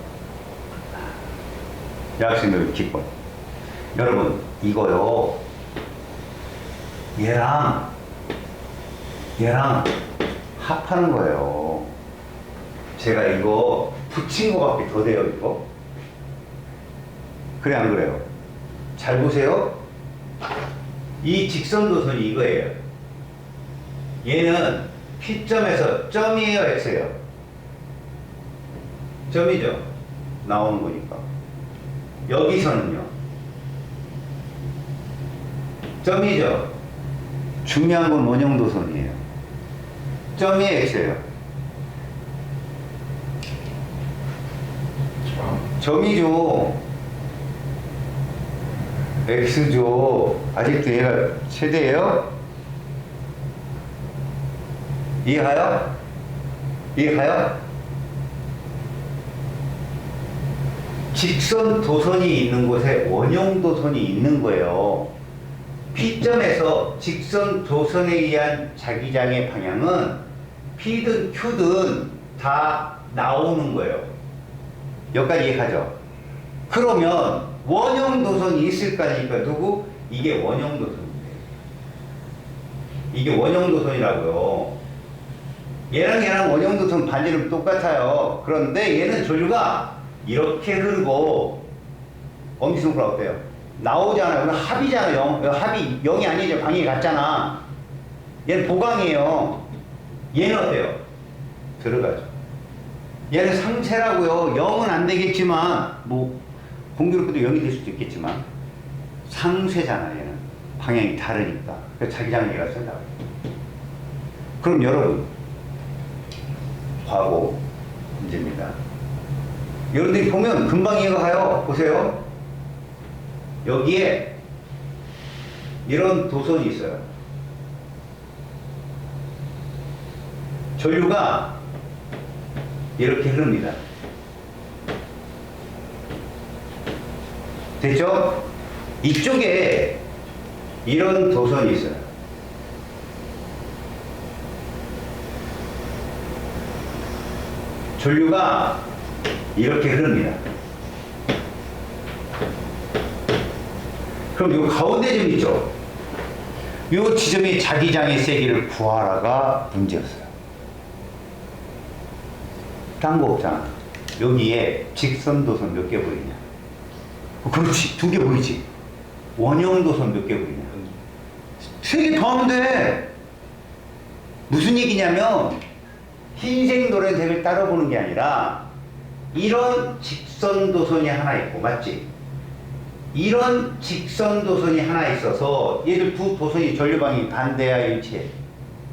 여학생들 기권. 여러분, 이거요. 얘랑 합하는 거예요. 제가 이거 붙인 거밖에 더 돼요, 이거. 그래, 안 그래요? 잘 보세요. 이 직선도선이 이거예요. 얘는 P점에서 점이에요, X예요? 점이죠. 나오는 거니까. 여기서는요. 점이죠. 중요한 건 원형도선이에요. 점이 X예요. 점이죠. X죠. 아직도 얘가 최대예요? 이해가요? 이해가요? 직선 도선이 있는 곳에 원형 도선이 있는 거예요. P점에서 직선 도선에 의한 자기장의 방향은 P든 Q든 다 나오는 거예요. 여기까지 이해하죠? 그러면 원형 도선이 있을 거니까 누구? 이게 원형 도선이에요. 이게 원형 도선이라고요. 얘랑 원형 도선 반지름 똑같아요. 그런데 얘는 전류가 이렇게 흐르고 엄지손가락 어때요? 나오잖아요. 이건 합이잖아요. 합이 0이 아니죠. 방향이 같잖아. 얘는 보강이에요. 얘는 어때요? 들어가죠. 얘는 상체라고요. 0은 안 되겠지만 뭐 공교롭게도 0이 될 수도 있겠지만 상쇄잖아. 얘는 방향이 다르니까. 그래서 자기장을 얘가 쓴다고. 그럼 여러분 과거 문제입니다. 여러분들이 보면 금방 이해가 가요. 보세요. 여기에 이런 도선이 있어요. 전류가 이렇게 흐릅니다. 됐죠? 이쪽에 이런 도선이 있어요. 전류가 이렇게 흐릅니다. 그럼 이 가운데 점 있죠? 이 지점이 자기장의 세기를 구하라가 문제였어요. 딴 거 없잖아. 여기에 직선도선 몇 개 보이냐? 그렇지. 2개 보이지? 원형도선 몇 개 보이냐? 3개 더하면 돼. 무슨 얘기냐면 흰색 노란색을 따로 보는 게 아니라 이런 직선도선이 하나 있고, 맞지? 이런 직선도선이 하나 있어서 얘들 두 도선이 전류방이 반대야 일치해.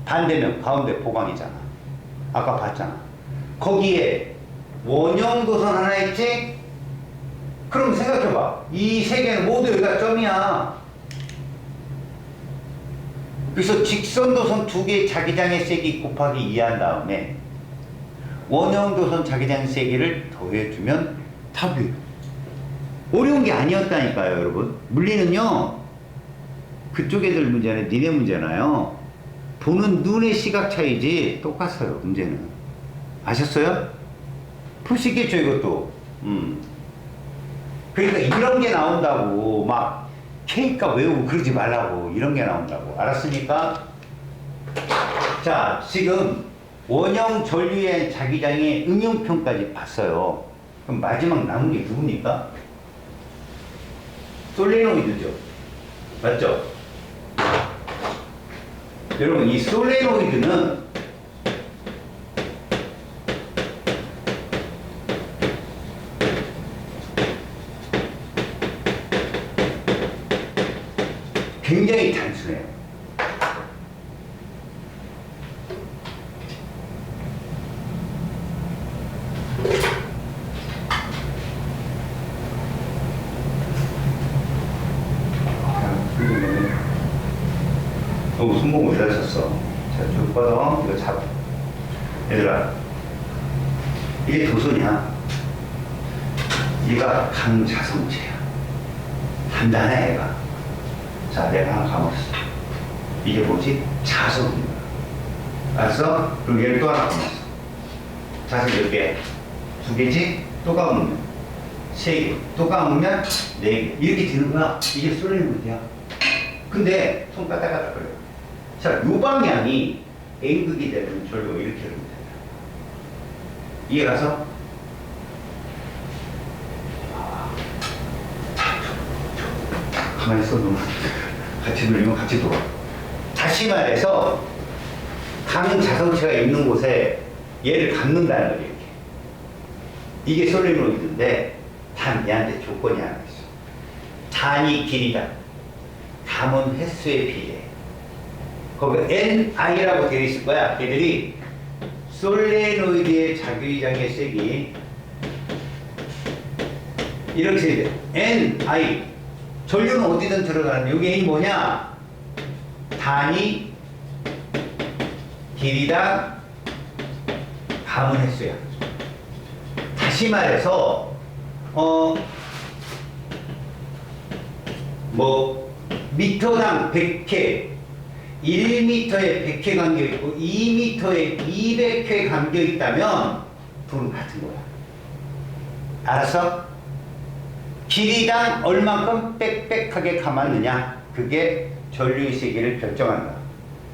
반대면 가운데 보강이잖아. 아까 봤잖아. 거기에 원형도선 하나 있지? 그럼 생각해봐. 이 세 개는 모두 여기가 점이야. 그래서 직선도선 2개의 자기장의 세기 곱하기 2 한 다음에 원형도선 자기장 세기를 더해주면 답이에요. 어려운 게 아니었다니까요, 여러분. 물리는요, 그쪽 애들 문제는 니네 문제나요. 보는 눈의 시각 차이지 똑같아요, 문제는. 아셨어요? 풀 수 있겠죠, 이것도. 그러니까 이런 게 나온다고 막 K값 외우고 그러지 말라고. 이런 게 나온다고. 알았습니까? 자, 지금 원형 전류의 자기장의 응용편까지 봤어요. 그럼 마지막 남은 게 누굽니까? 솔레노이드죠. 맞죠? 여러분, 이 솔레노이드는 굉장히 단순해요. 너무 손목을 왜 다쳤어? 자, 쭉 뻗어. 이거 잡아. 얘들아, 이게 도선이야. 얘가 강자성체야. 단단해, 얘가. 자, 내가 하나 감았어. 이게 뭐지? 자성이야. 알았어? 그럼 얘를 또 하나 감았어. 자성 몇 개? 2개지? 또 감으면 3개. 또 감으면 4개. 이렇게 되는 거야. 이게 솔레노이드야. 근데 손 까딱까딱 거려. 자, 요 방향이 N극이 되면 전류가 이렇게 흐릅니다. 이해가서? 가만히 있어, 너. 같이 돌리면 같이 돌아. 다시 말해서 강자성체가 있는 곳에 얘를 감는다는 거죠, 이렇게. 이게 솔레노이드인데 단 얘한테 조건이 하나 있어. 단위 길이다. 감은 횟수에 비례해. 거기 NI라고 되어 있을 거야. 걔들이 솔레노이드의 자기장의 세기 이렇게 돼. NI. 전류는 어디든 들어가는 여기 N 뭐냐? 단위 길이당 감은 횟수야. 다시 말해서 미터당 100회, 1m에 100회 감겨있고 2m에 200회 감겨있다면 둘은 같은 거야. 알았어? 길이당 얼만큼 빽빽하게 감았느냐, 그게 전류의 세기를 결정한다.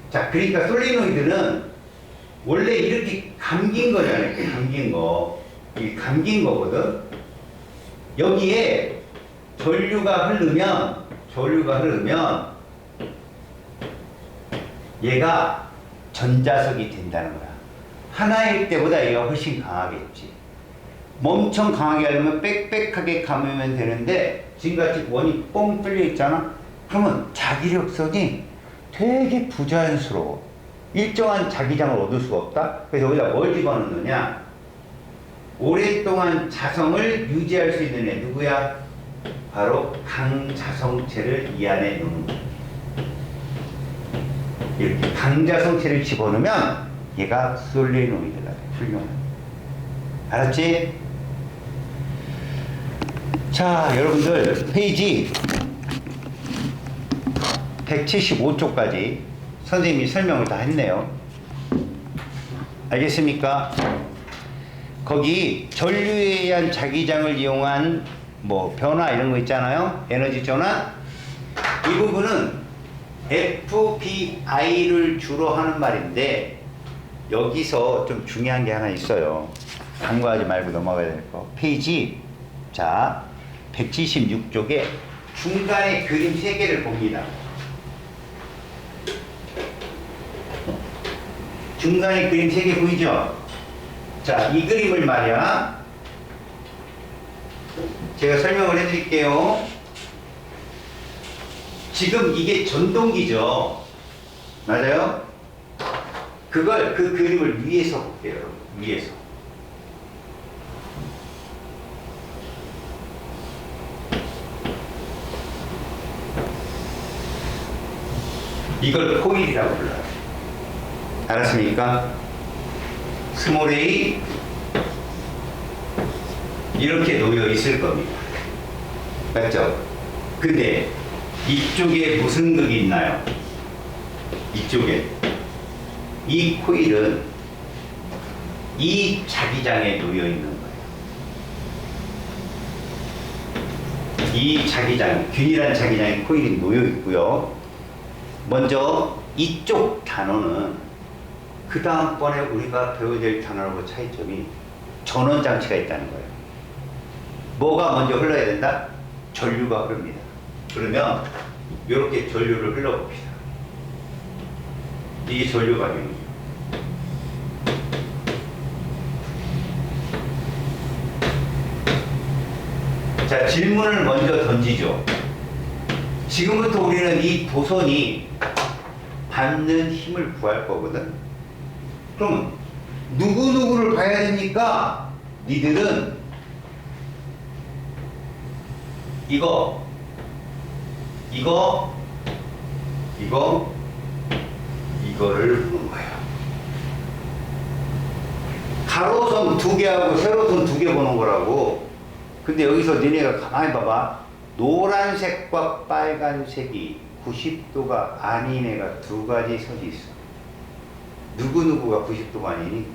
자, 그러니까 솔레노이드는 원래 이렇게 감긴 거잖아요. 이렇게 감긴 거. 이 감긴 거거든. 여기에 전류가 흐르면 얘가 전자석이 된다는 거야. 하나일 때보다 얘가 훨씬 강하겠지. 엄청 강하게 하려면 빽빽하게 감으면 되는데 지금같이 원이 뻥 뚫려 있잖아. 그러면 자기력선이 되게 부자연스러워. 일정한 자기장을 얻을 수가 없다. 그래서 여기다 뭘 집어넣느냐, 오랫동안 자성을 유지할 수 있는 애 누구야? 바로 강자성체를 이 안에 넣는 거야. 이렇게 강자성체를 집어넣으면 얘가 솔레노이드가 돼. 훌륭해. 알았지? 자, 여러분들 페이지 175쪽까지 선생님이 설명을 다 했네요. 알겠습니까? 거기 전류에 의한 자기장을 이용한 뭐 변화 이런 거 있잖아요. 에너지 전환. 이 부분은 FPI를 주로 하는 말인데 여기서 좀 중요한 게 하나 있어요. 간과하지 말고 넘어가야 될 거. 페이지 자 176쪽에 중간에 그림 3개를 봅니다. 중간에 그림 3개 보이죠? 자, 이 그림을 말이야 제가 설명을 해드릴게요. 지금 이게 전동기죠. 맞아요? 그 그림을 위에서 볼게요. 위에서. 이걸 코일이라고 불러요. 알았습니까? 스몰 a 이렇게 놓여 있을 겁니다. 맞죠? 근데 이쪽에 무슨 극이 있나요? 이쪽에 이 코일은 이 자기장에 놓여 있는 거예요. 이 자기장, 균일한 자기장에 코일이 놓여 있고요. 먼저 이쪽 단어는 그 다음번에 우리가 배워야 될 단어하고 차이점이 전원 장치가 있다는 거예요. 뭐가 먼저 흘러야 된다? 전류가 흐릅니다. 그러면 이렇게 전류를 흘러봅시다. 이게 전류 과정이죠. 자, 질문을 먼저 던지죠. 지금부터 우리는 이 도선이 받는 힘을 구할 거거든. 그럼 누구누구를 봐야 되니까 니들은 이거를 보는 거예요. 가로선 2개하고 세로선 2개 보는 거라고. 근데 여기서 니네가 가만히 봐봐. 노란색과 빨간색이 90도가 아닌 애가 2가지 선이 있어. 누구누구가 90도가 아니니?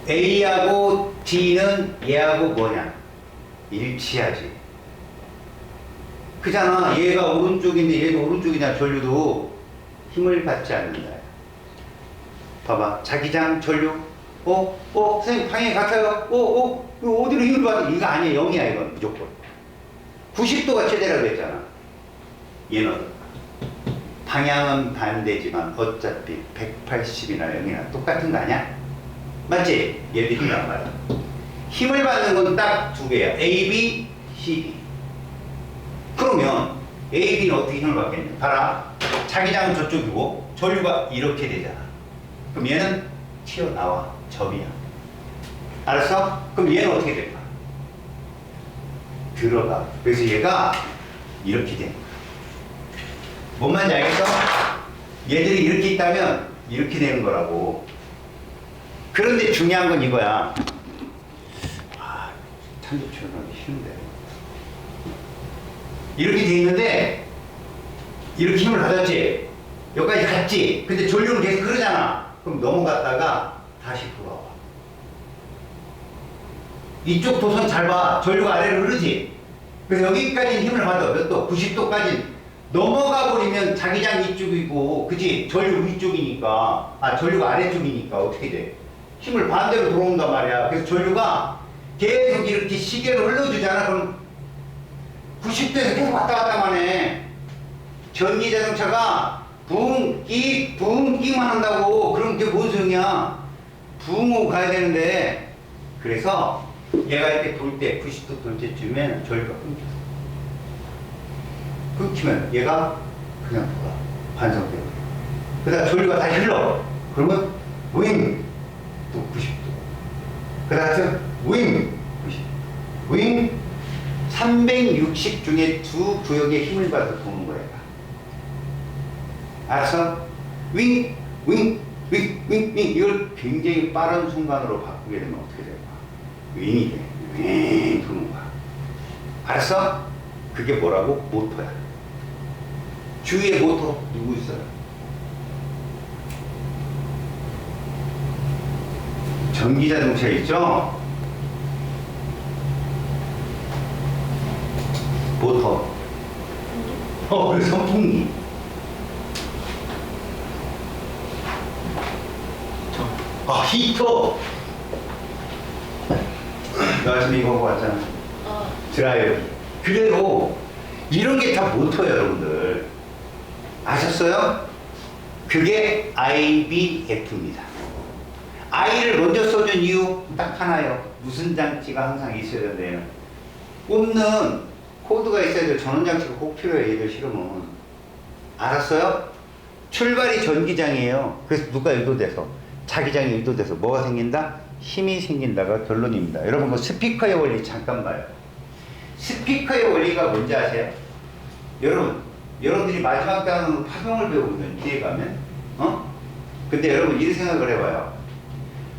A하고 D는 얘하고 뭐냐? 일치하지. 그잖아. 얘가 오른쪽인데 얘도 오른쪽이냐. 전류도 힘을 받지 않는다. 봐봐. 자기장 전류. 선생님 방향이 같아요. 이거 어디로 힘을 받아? 이거 아니야. 0이야 이건 무조건. 90도가 최대라고 했잖아. 얘는 방향은 반대지만 어차피 180이나 0이나 똑같은 거 아니야? 맞지? 얘도 힘을 안 받아. 힘을 받는 건 딱 2개야. A, B, C, D. 그러면 A, B는 어떻게 힘을 받겠냐? 봐라. 자기장은 저쪽이고 전류가 이렇게 되잖아. 그럼 얘는 튀어나와. 점이야. 알았어? 그럼 얘는 어떻게 될까? 들어가. 그래서 얘가 이렇게 돼. 뭔 말인지 알겠어? 얘들이 이렇게 있다면 이렇게 되는 거라고. 그런데 중요한 건 이거야. 탄도 표현하기 쉬운데. 이렇게 돼 있는데 이렇게 힘을 가졌지. 여기까지 갔지. 근데 전류는 계속 흐르잖아. 그럼 넘어갔다가 다시 돌아와. 이쪽 도선 잘 봐. 전류가 아래로 흐르지. 그래서 여기까지 힘을 받아. 몇 도? 90도까지 넘어가 버리면 자기장 이쪽이고, 그치? 전류 위쪽이니까, 전류가 아래쪽이니까 어떻게 돼? 힘을 반대로 들어온단 말이야. 그래서 전류가 계속 이렇게 시계를 흘러주잖아. 그럼 90도에서 계속 왔다 갔다만 해. 전기 자동차가 붕끼만 한다고. 그럼 그게 뭔 소용이야? 붕하고 가야 되는데. 그래서 얘가 이렇게 돌 때, 90도 돌 때쯤에 전류가 끊겨. 끊기면 얘가 그냥 돌아. 반성되고. 그 다음 전류가 다시 흘러. 그러면 윙! 또 90도. 그 다음 윙! 90도. 윙! 360 중에 두 구역에 힘을 받아 도는 거야. 알았어? 윙! 윙! 윙! 윙! 윙! 이걸 굉장히 빠른 순간으로 바꾸게 되면 어떻게 될까? 윙이 돼. 윙! 도는 거야. 알았어? 그게 뭐라고? 모터야. 주위에 모터 누구 있어요? 전기자동차 있죠? 모터. 그 선풍기. 히터. 너 아침에 이거 보고 왔잖아. 드라이브. 그래도 이런 게 다 모터예요, 여러분들. 아셨어요? 그게 IBF입니다. I를 먼저 써준 이유 딱 하나요. 무슨 장치가 항상 있어야 돼요? 꼽는 코드가 있어야 돼요. 전원장치가 꼭 필요해요. 얘들 실험은. 알았어요? 출발이 전기장이에요. 그래서 누가 의도돼서, 자기장이 의도돼서 뭐가 생긴다? 힘이 생긴다가 결론입니다. 여러분 그 스피커의 원리 잠깐 봐요. 스피커의 원리가 뭔지 아세요? 여러분들이 마지막 단어는 파동을 배우거든, 뒤에 가면. 근데 여러분 이런 생각을 해봐요.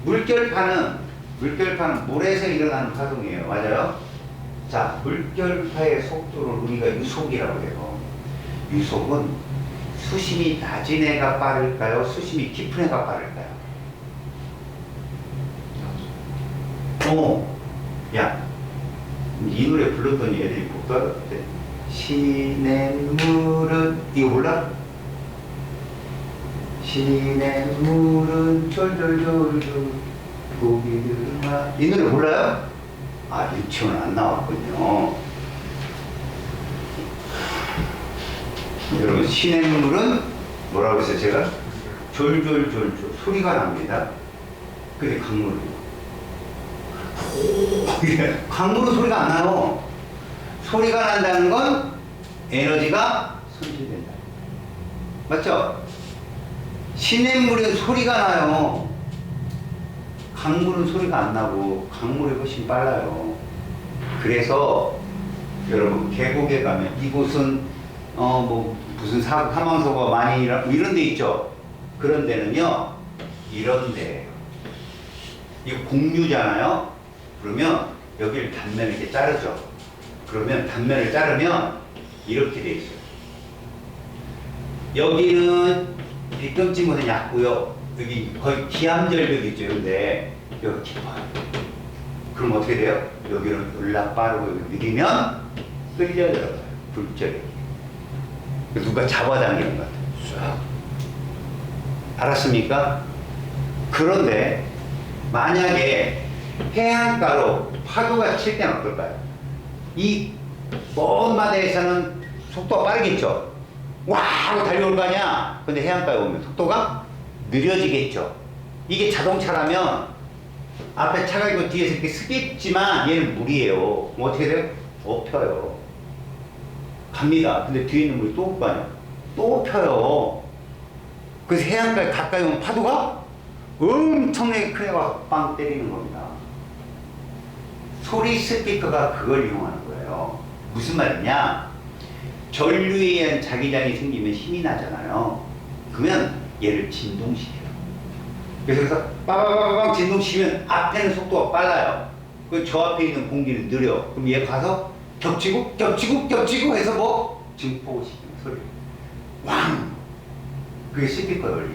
물결파는 물에서 일어나는 파동이에요. 맞아요? 자, 물결파의 속도를 우리가 유속이라고 해요. 유속은 수심이 낮은 애가 빠를까요? 수심이 깊은 애가 빠를까요? 야, 이 노래 불렀더니 애들이 못 따라갔대. 시냇물은, 이거 몰라? 시냇물은 졸졸졸졸 고기들아. 이 노래 몰라요? 유치원 안 나왔군요. 여러분, 시냇물은 뭐라고 했어요, 제가? 졸졸졸졸 소리가 납니다. 근데 강물은 강물은 소리가 안 나요. 소리가 난다는 건 에너지가 손실된다. 맞죠? 시냇물은 소리가 나요. 강물은 소리가 안 나고 강물이 훨씬 빨라요. 그래서 여러분 계곡에 가면 이곳은 무슨 사망사고가 많이 이런 데 있죠. 그런 데는요, 이런 데예요. 이거 공유잖아요. 그러면 여기를 단면을 이렇게 자르죠. 그러면 단면을 자르면 이렇게 돼 있어요. 여기는 뒤꿈치보다 얕고요. 여기 거의 기암절벽이 있죠. 근데 여기 깊어요. 그럼 어떻게 돼요? 여기는 올라 빠르고 여기 느리면 끌려 들어가요. 불절이. 누가 잡아당기는 것 같아요. 쑥. 알았습니까? 그런데 만약에 해안가로 파도가 칠 때는 어떨까요? 이 먼 바다에서는 속도가 빠르겠죠. 와 하고 달려올 거 아니야. 근데 해안가에 오면 속도가 느려지겠죠. 이게 자동차라면 앞에 차가 있고 뒤에서 이렇게 쓰겠지만 얘는 물이에요. 그럼 어떻게 돼요? 엎혀요. 갑니다. 근데 뒤에 있는 물이 또 올 거 아니야. 또 엎혀요. 그래서 해안가에 가까이 오면 파도가 엄청나게 큰 애가 빵 때리는 겁니다. 소리 스피커가 그걸 이용하는 거예요. 무슨 말이냐? 전류에 의한 자기장이 생기면 힘이 나잖아요. 그러면 얘를 진동시켜요. 그래서 빠바바바방 진동시키면 앞에는 속도가 빨라요. 그 저 앞에 있는 공기는 느려. 그럼 얘 가서 겹치고 해서 뭐 증폭시키는 소리. 왕! 그게 스피커 원리.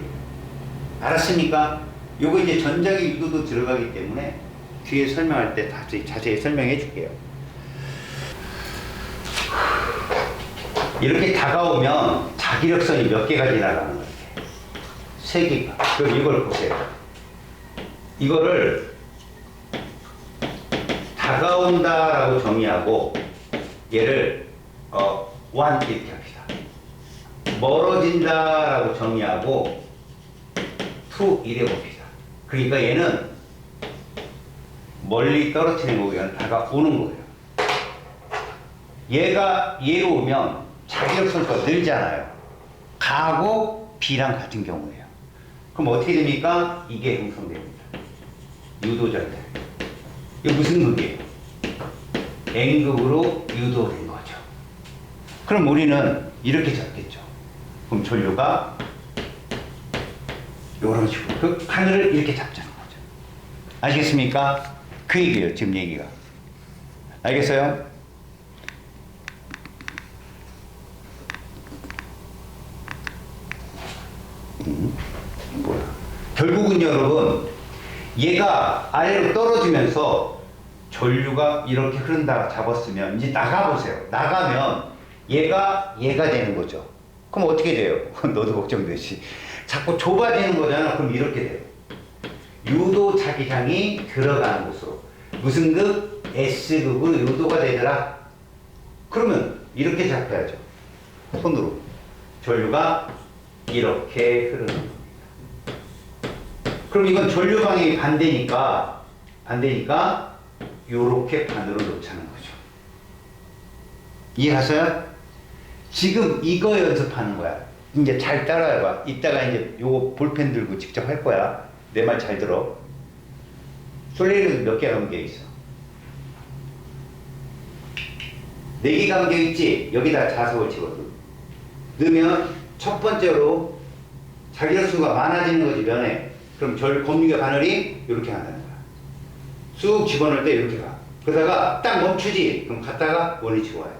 알았습니까? 요거 이제 전자기 유도도 들어가기 때문에 뒤에 설명할 때 자세히 설명해 줄게요. 이렇게 다가오면 자기력선이 몇 개가 지나가는 거예요. 3개가. 그럼 이걸 보세요. 이거를 다가온다라고 정의하고 얘를 one 이렇게 합시다. 멀어진다라고 정의하고 two 이래 봅시다. 그러니까 얘는 멀리 떨어지는 거기가 다가오는 거예요. 얘가 얘로 오면 자기력선수가 늘잖아요. 가하고 B랑 같은 경우예요. 그럼 어떻게 됩니까? 이게 형성됩니다. 유도절대. 이게 무슨 극이에요? N극으로 유도된 거죠. 그럼 우리는 이렇게 잡겠죠. 그럼 전류가 이런 식으로 그 하늘을 이렇게 잡자는 거죠. 아시겠습니까? 그 얘기예요. 지금 얘기가. 알겠어요? 뭐야? 결국은 여러분 얘가 아래로 떨어지면서 전류가 이렇게 흐른다 잡았으면 이제 나가보세요. 나가면 얘가 되는 거죠. 그럼 어떻게 돼요? 너도 걱정되지. 자꾸 좁아지는 거잖아. 그럼 이렇게 돼요. 유도 자기장이 들어가는 곳으로. 무슨 극? S극으로 유도가 되더라. 그러면 이렇게 잡혀야죠. 손으로. 전류가 이렇게 흐르는 겁니다. 그럼 이건 전류 방향이 반대니까 요렇게 반으로 놓자는 거죠. 이해하세요? 지금 이거 연습하는 거야. 이제 잘 따라해봐. 이따가 이제 요거 볼펜 들고 직접 할 거야. 내 말 잘 들어. 솔레이는 몇 개 감겨 있어? 4개 감겨 있지? 여기다 자석을 집어넣어. 넣으면 첫 번째로 자기력수가 많아지는 거지, 면에. 그럼 검유계 바늘이 이렇게 간다는 거야. 쑥 집어넣을 때 이렇게 가. 그러다가 딱 멈추지? 그럼 갔다가 원위치로 와야 돼.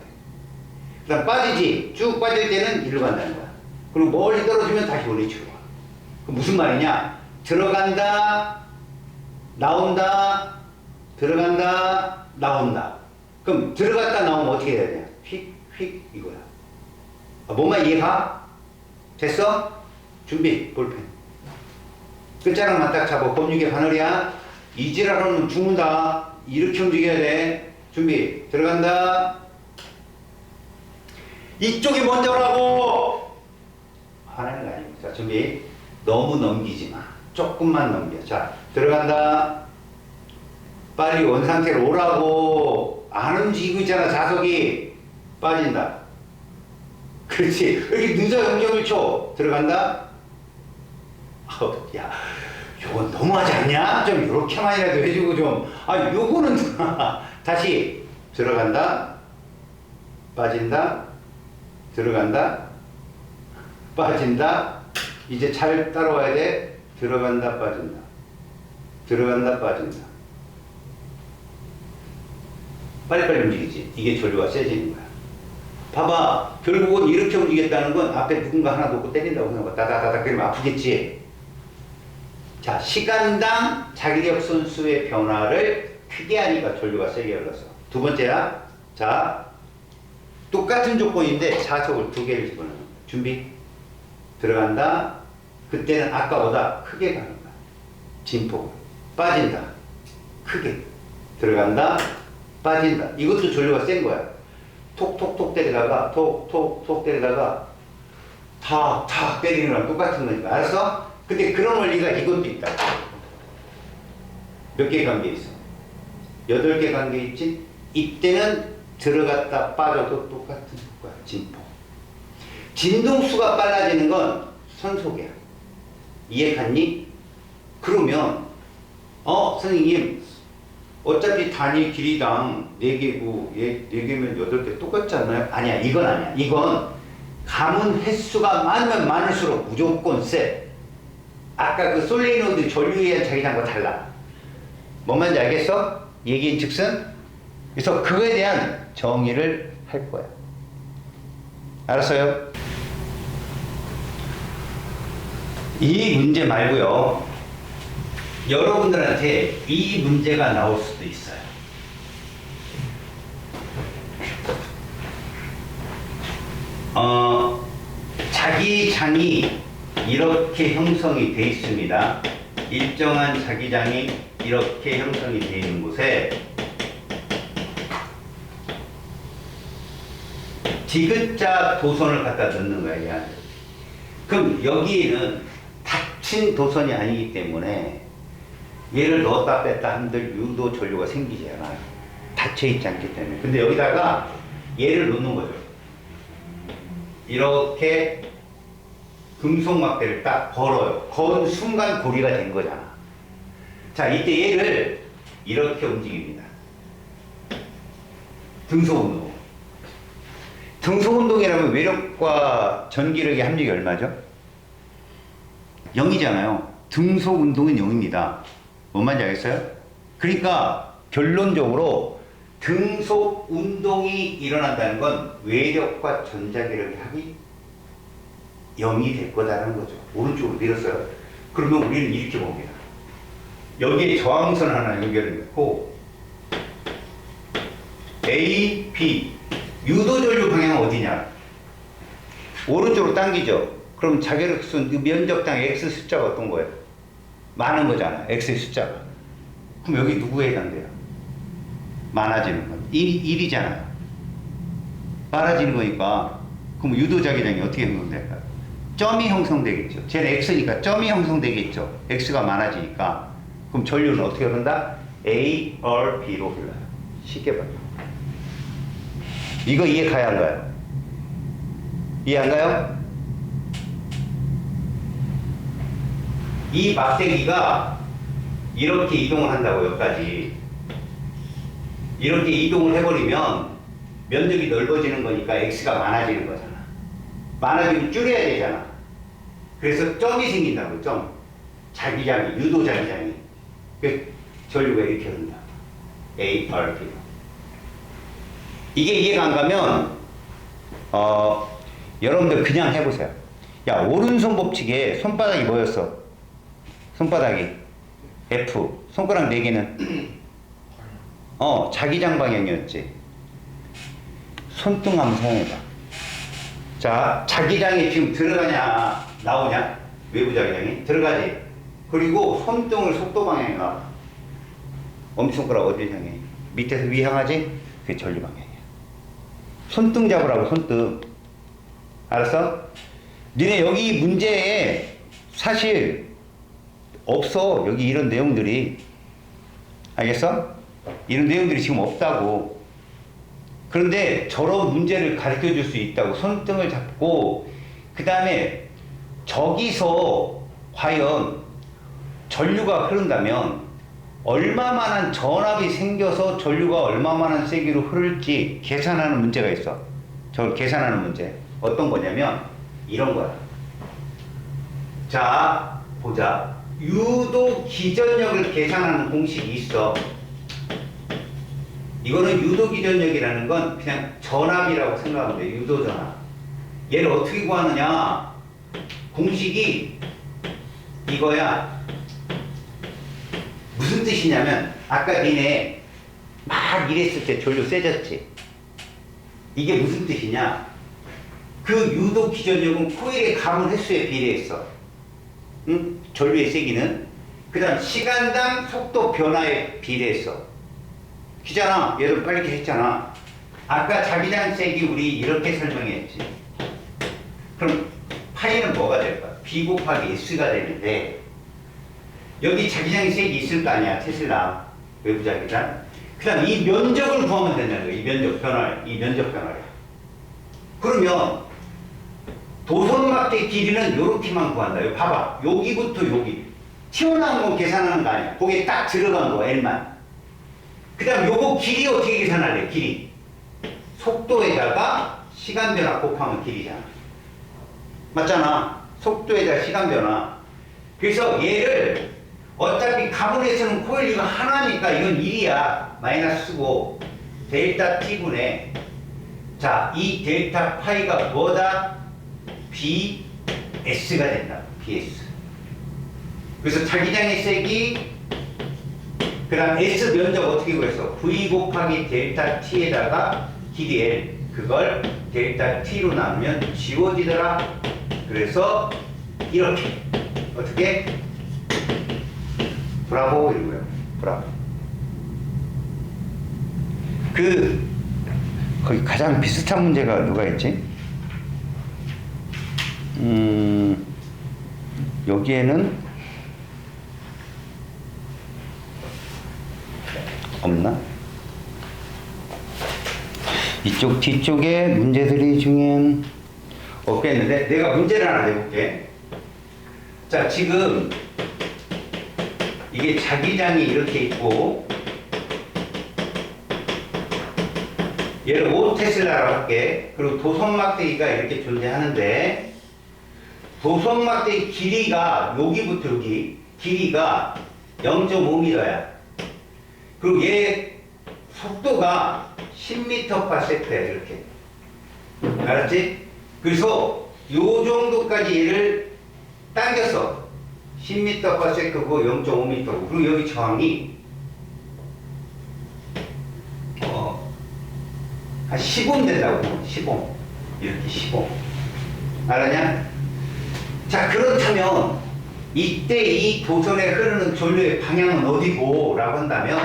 그 다음 빠지지? 쭉 빠질 때는 이리로 간다는 거야. 그리고 멀리 떨어지면 다시 원위치로 와. 그럼 무슨 말이냐? 들어간다, 나온다, 들어간다, 나온다. 그럼 들어갔다 나오면 어떻게 해야 되냐? 휙 이거야. 뭐만 이해가? 됐어? 준비, 볼펜. 끝자락만 딱 잡아. 검유계 바늘이야. 이지라로는 죽는다. 이렇게 움직여야 돼. 준비, 들어간다. 이쪽이 먼저라고! 하나는 아닙니다. 자, 준비. 너무 넘기지 마. 조금만 넘겨. 자, 들어간다. 빨리 원상태로 오라고. 안 움직이고 있잖아, 자석이. 빠진다. 그렇지. 이렇게 늦어 0.1초. 들어간다. 야, 요건 너무하지 않냐? 좀 요렇게만이라도 해주고 좀. 요거는 다시 들어간다. 빠진다. 들어간다. 빠진다. 이제 잘 따라와야 돼. 들어간다. 빠진다. 들어간다. 빠진다. 빨리빨리 움직이지. 이게 전류가 세지는 거야. 봐봐. 결국은 이렇게 움직였다는 건 앞에 누군가 하나 놓고 때린다고 생각해. 다다다닥 그러면 아프겠지. 자, 시간당 자기력 선수의 변화를 크게 하니까 전류가 세게 흘렀어. 두 번째야. 자, 똑같은 조건인데 자석을 2개를 집어넣는 거야. 준비. 들어간다. 그때는 아까보다 크게 가는 거야. 진폭. 빠진다. 크게. 들어간다. 빠진다. 이것도 전류가 센 거야. 톡톡톡 때리다가 톡톡톡 때리다가 탁탁 때리는 거랑 똑같은 거니까. 알았어? 근데 그런 원리가 이것도 있다. 몇 개 관계 있어? 8개 관계 있지? 이때는 들어갔다 빠져도 똑같은 효과야. 진폭. 진동수가 빨라지는 건 선속이야. 이해갔니? 그러면 선생님 어차피 단위 길이당 4개고 얘 4개면 8개 똑같지 않나요? 아니야. 이건 아니야. 이건 감은 횟수가 많으면 많을수록 무조건 세. 아까 그 솔레노이드 전류에 의한 자기장과 달라. 뭔 말인지 알겠어? 얘기인 즉슨 그래서 그거에 대한 정의를 할 거야. 알았어요? 이 문제 말고요. 여러분들한테 이 문제가 나올 수도 있어요. 자기장이 이렇게 형성이 되어 있습니다. 일정한 자기장이 이렇게 형성이 되어 있는 곳에 디귿자 도선을 갖다 넣는 거야, 얘한테. 그럼 여기에는 닫힌 도선이 아니기 때문에 얘를 넣었다 뺐다 한들 유도 전류가 생기지 않아요. 닫혀 있지 않기 때문에. 근데 여기다가 얘를 넣는 거죠. 이렇게 금속 막대를 딱 걸어요. 건 순간 고리가 된 거잖아. 자, 이때 얘를 이렇게 움직입니다. 등소운동. 등소운동이라면 외력과 전기력의 합력이 얼마죠? 0이잖아요. 등소운동은 0입니다. 뭔 말인지 알겠어요? 그러니까 결론적으로 등속운동이 일어난다는 건 외력과 전자기력의 합이 0이 될 거다라는 거죠. 오른쪽으로 밀었어요. 그러면 우리는 이렇게 봅니다. 여기에 저항선 하나 연결을 했고 A, B 유도전류 방향은 어디냐? 오른쪽으로 당기죠. 그럼 자결핵순 면적당 X 숫자가 어떤 거예요? 많은 거잖아. X의 숫자가. 그럼 여기 누구에 해당돼요? 많아지는 건 1이잖아요. 많아지는 거니까 그럼 유도자기장이 어떻게 형성될까요? 점이 형성되겠죠. 쟤는 X니까 점이 형성되겠죠. X가 많아지니까. 그럼 전류는 어떻게 흐른다? A, R, B로 흘러요. 쉽게 봐요. 이거 이해 가야 안 가요? 이해 안 가요? 이 막대기가 이렇게 이동을 한다고 여기까지. 이렇게 이동을 해버리면 면적이 넓어지는 거니까 X가 많아지는 거잖아. 많아지면 줄여야 되잖아. 그래서 점이 생긴다고, 점. 자기장이, 유도 자기장이. 그 전류가 이렇게 흐른다. A, R, B로. 이게 이해가 안 가면, 여러분들 그냥 해보세요. 야, 오른손 법칙에 손바닥이 뭐였어? 손바닥이. F. 손가락 4개는? 자기장 방향이었지. 손등 한번 사용해봐. 자, 자기장이 지금 들어가냐, 나오냐? 외부 자기장이? 들어가지. 그리고 손등을 속도 방향에 가. 엄지손가락 어디 향해? 밑에서 위 향하지? 그게 전류 방향이야. 손등 잡으라고, 손등. 알았어? 니네 여기 문제에 사실 없어. 여기 이런 내용들이. 알겠어? 이런 내용들이 지금 없다고. 그런데 저런 문제를 가르쳐 줄 수 있다고. 손등을 잡고 그 다음에 저기서 과연 전류가 흐른다면 얼마만한 전압이 생겨서 전류가 얼마만한 세기로 흐를지 계산하는 문제가 있어. 저걸 계산하는 문제. 어떤 거냐면 이런 거야. 자, 보자. 유도 기전력을 계산하는 공식이 있어. 이거는 유도 기전력이라는 건 그냥 전압이라고 생각하면 돼. 유도 전압. 얘를 어떻게 구하느냐? 공식이 이거야. 무슨 뜻이냐면 아까 니네 막 이랬을 때 전류 세졌지? 이게 무슨 뜻이냐? 그 유도 기전력은 코일의 가문 횟수에 비례했어. 응? 전류의 세기는. 그 다음 시간당 속도 변화에 비례했어. 기잖아. 얘도 빨리 이렇게 했잖아. 아까 자기장 세기 우리 이렇게 설명했지. 그럼 파이는 뭐가 될까? B 곱하기 S가 되는데 여기 자기장 색이 있을 거 아니야. 테슬라 외부 자기장. 그 다음 이 면적을 구하면 된다는 거야. 이 면적 변화, 이 면적 변화를. 그러면 도선막대 길이는 요렇게만 구한다. 여기 봐봐. 여기부터 여기. 튀어나온 거 계산하는 거 아니야. 거기에 딱 들어간 거 L만. 그 다음 요거 길이 어떻게 계산할래? 길이. 속도에다가 시간 변화 곱하면 길이잖아. 맞잖아. 속도에다가 시간 변화. 그래서 얘를 어차피 가문에서는 코일 이거 하나니까 이건 1이야. 마이너스 쓰고. 델타 t분의 자, 이 델타 파이가 뭐다? BS가 된다. BS. 그래서 자기장의 색이 그 다음 S 면적 어떻게 구했어? V 곱하기 델타 t에다가 길이 L 그걸 델타 t로 나누면 지워지더라. 그래서 이렇게 어떻게? 브라보 이거예요. 브라보. 거의 가장 비슷한 문제가 누가 있지? 여기에는 없나? 이쪽 뒤쪽에 문제들이 중엔 없겠는데 내가 문제를 하나 내볼게. 자, 지금 이게 자기장이 이렇게 있고 얘를 5테슬라라고 할게. 그리고 도선막대기가 이렇게 존재하는데 도선막대기 길이가 여기부터 여기 길이가 0.5m야. 그리고 얘 속도가 10m/s야 이렇게. 알았지? 그래서 요 정도까지 얘를 당겼어. 10m/s고 0.5m고 그리고 여기 저항이 한 10옴 된다고. 10옴. 이렇게 10옴. 알았냐? 자, 그렇다면 이때 이 도선에 흐르는 전류의 방향은 어디고? 라고 한다면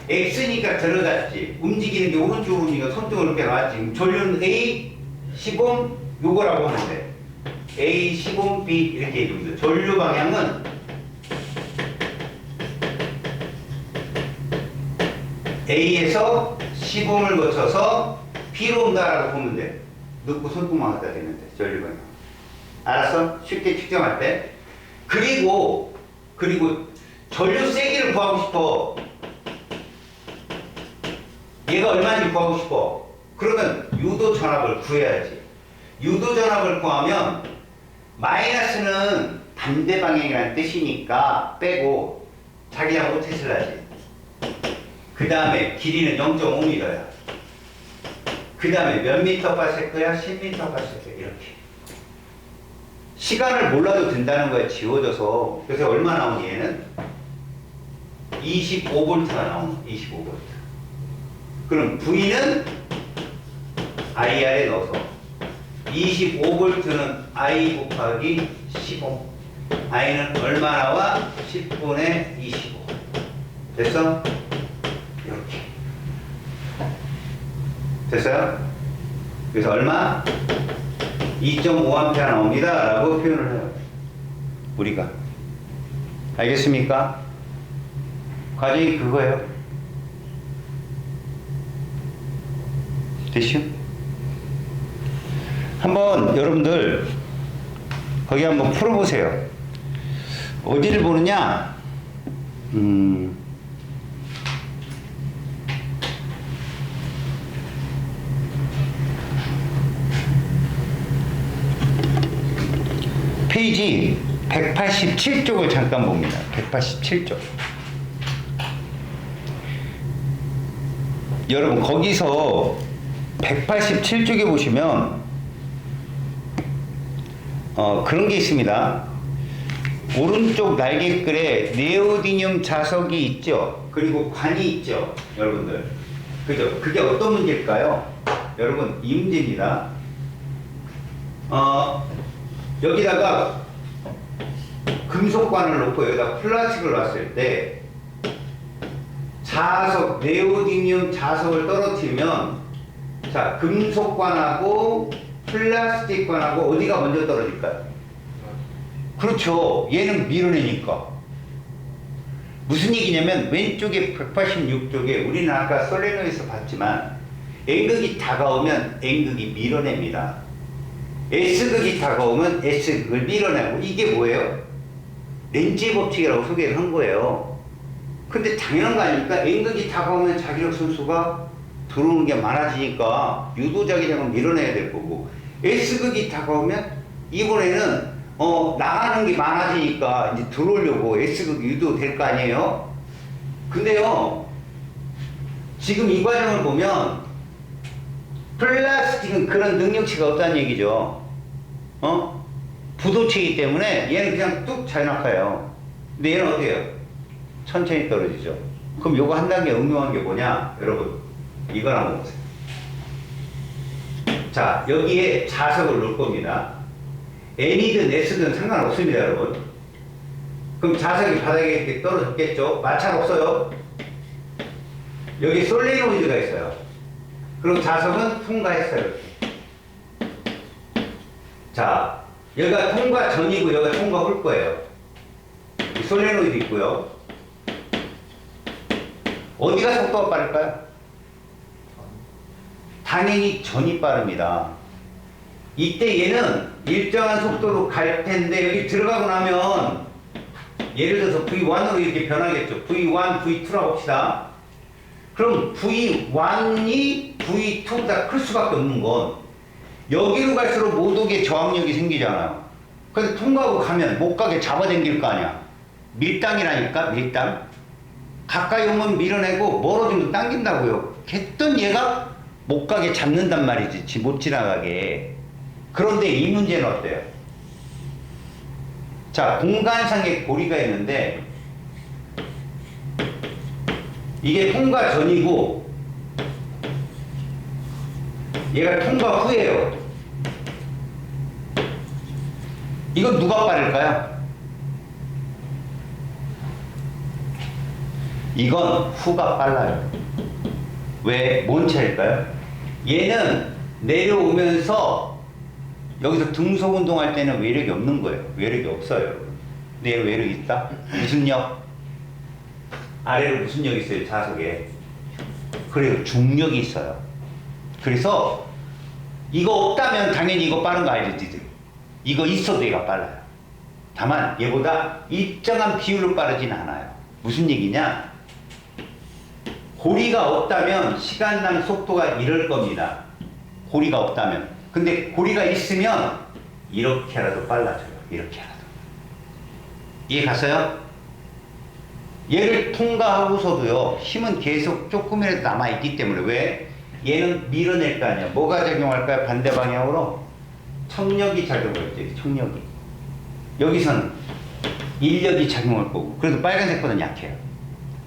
X니까 들어갔지. 움직이는 게 오른쪽으로 움직여 손등을 이렇게 나왔지. 전류는 A 10옴 요거라고 하는데 A 10옴 B 이렇게 얘기합니다. 전류 방향은 A에서 10옴을 거쳐서 B로 온다라고 보면 돼. 넣고 손등만 갖다 대면 돼. 전류 방향. 알았어? 쉽게 측정할 때. 그리고 전류 세기를 구하고 싶어. 얘가 얼마인지 구하고 싶어. 그러면 유도 전압을 구해야지. 유도 전압을 구하면 마이너스는 반대 방향이라는 뜻이니까 빼고 자기하고 테슬라지. 그 다음에 길이는 0.5m야. 그 다음에 몇 m/s야? 10m/s 이렇게. 시간을 몰라도 된다는 거야. 지워져서. 그래서 얼마 나오니 얘는? 25V가 나오는 25V. 그럼 V는 IR에 넣어서 25V는 I 곱하기 15. I는 얼마 나와? 10분의 25. 됐어? 이렇게. 됐어요? 그래서 얼마? 2.5A 나옵니다. 라고 표현을 해요. 우리가. 알겠습니까? 과정이 그거예요. 됐죠? 한번 여러분들 거기 한번 풀어보세요. 어디를 보느냐? 페이지 187쪽을 잠깐 봅니다. 187쪽. 여러분 거기서 187쪽에 보시면 그런 게 있습니다. 오른쪽 날개글에 네오디듐 자석이 있죠. 그리고 관이 있죠. 여러분들. 그죠? 그게 어떤 문제일까요? 여러분 이 문제입니다. 여기다가 금속관을 놓고 여기다 플라스틱을 놨을 때 자석, 네오디듐 자석을 떨어뜨리면 자, 금속관하고 플라스틱관하고 어디가 먼저 떨어질까요? 그렇죠. 얘는 밀어내니까. 무슨 얘기냐면 왼쪽에 186쪽에 우리는 아까 솔레노에서 봤지만 N극이 다가오면 N극이 밀어냅니다. S극이 다가오면 S극을 밀어내고 이게 뭐예요? 렌즈의 법칙이라고 소개를 한 거예요. 근데 당연한 거 아닙니까? N극이 다가오면 자기력 선수가 들어오는 게 많아지니까 유도자기장을 밀어내야 될 거고 S극이 다가오면 이번에는 나가는 게 많아지니까 이제 들어오려고 S극이 유도될 거 아니에요? 근데요 지금 이 과정을 보면 플라스틱은 그런 능력치가 없다는 얘기죠. 부도체이기 때문에 얘는 그냥 뚝 자연낙하예요. 근데 얘는 어때요? 천천히 떨어지죠. 그럼 요거 한 단계 응용한 게 뭐냐? 여러분, 이걸 한번 보세요. 자, 여기에 자석을 넣을 겁니다. N이든 S든 상관없습니다, 여러분. 그럼 자석이 바닥에 이렇게 떨어졌겠죠? 마찰 없어요. 여기 솔레노이드가 있어요. 그럼 자석은 통과했어요. 자, 여기가 통과 전이고 여기가 통과 후 거예요. 솔레노이드 있고요. 어디가 속도가 빠를까요? 당연히 전이 빠릅니다. 이때 얘는 일정한 속도로 갈 텐데 여기 들어가고 나면 예를 들어서 V1으로 이렇게 변하겠죠. V1, V2라고 봅시다. 그럼 V1이 V2보다 클 수밖에 없는 건 여기로 갈수록 모독의 저항력이 생기잖아요. 근데 통과하고 가면 못 가게 잡아당길 거 아니야. 밀당이라니까, 밀당. 가까이 오면 밀어내고 멀어지면 당긴다고요. 했던 얘가 못 가게 잡는단 말이지, 못 지나가게. 그런데 이 문제는 어때요? 자, 공간상의 고리가 있는데 이게 통과 전이고 얘가 통과 후예요. 이건 누가 빠를까요? 이건 후가 빨라요. 왜? 뭔 차일까요? 얘는 내려오면서 여기서 등속 운동할 때는 외력이 없는 거예요. 외력이 없어요. 근데 얘는 외력이 있다? 무슨 력? 아래로 무슨 lực 있어요? 자석에. 그래요. 중력이 있어요. 그래서 이거 없다면 당연히 이거 빠른 거 알지? 이거 있어도 얘가 빨라요. 다만 얘보다 일정한 비율로 빠르진 않아요. 무슨 얘기냐? 고리가 없다면 시간당 속도가 이럴 겁니다. 고리가 없다면. 근데 고리가 있으면 이렇게라도 빨라져요. 이렇게라도. 이해 갔어요? 얘를 통과하고서도요, 힘은 계속 조금이라도 남아있기 때문에. 왜? 얘는 밀어낼 거 아니야. 뭐가 작용할까요? 반대 방향으로? 청력이 작용할지, 청력이. 여기서는 인력이 작용할 거고. 그래도 빨간색보다는 약해요.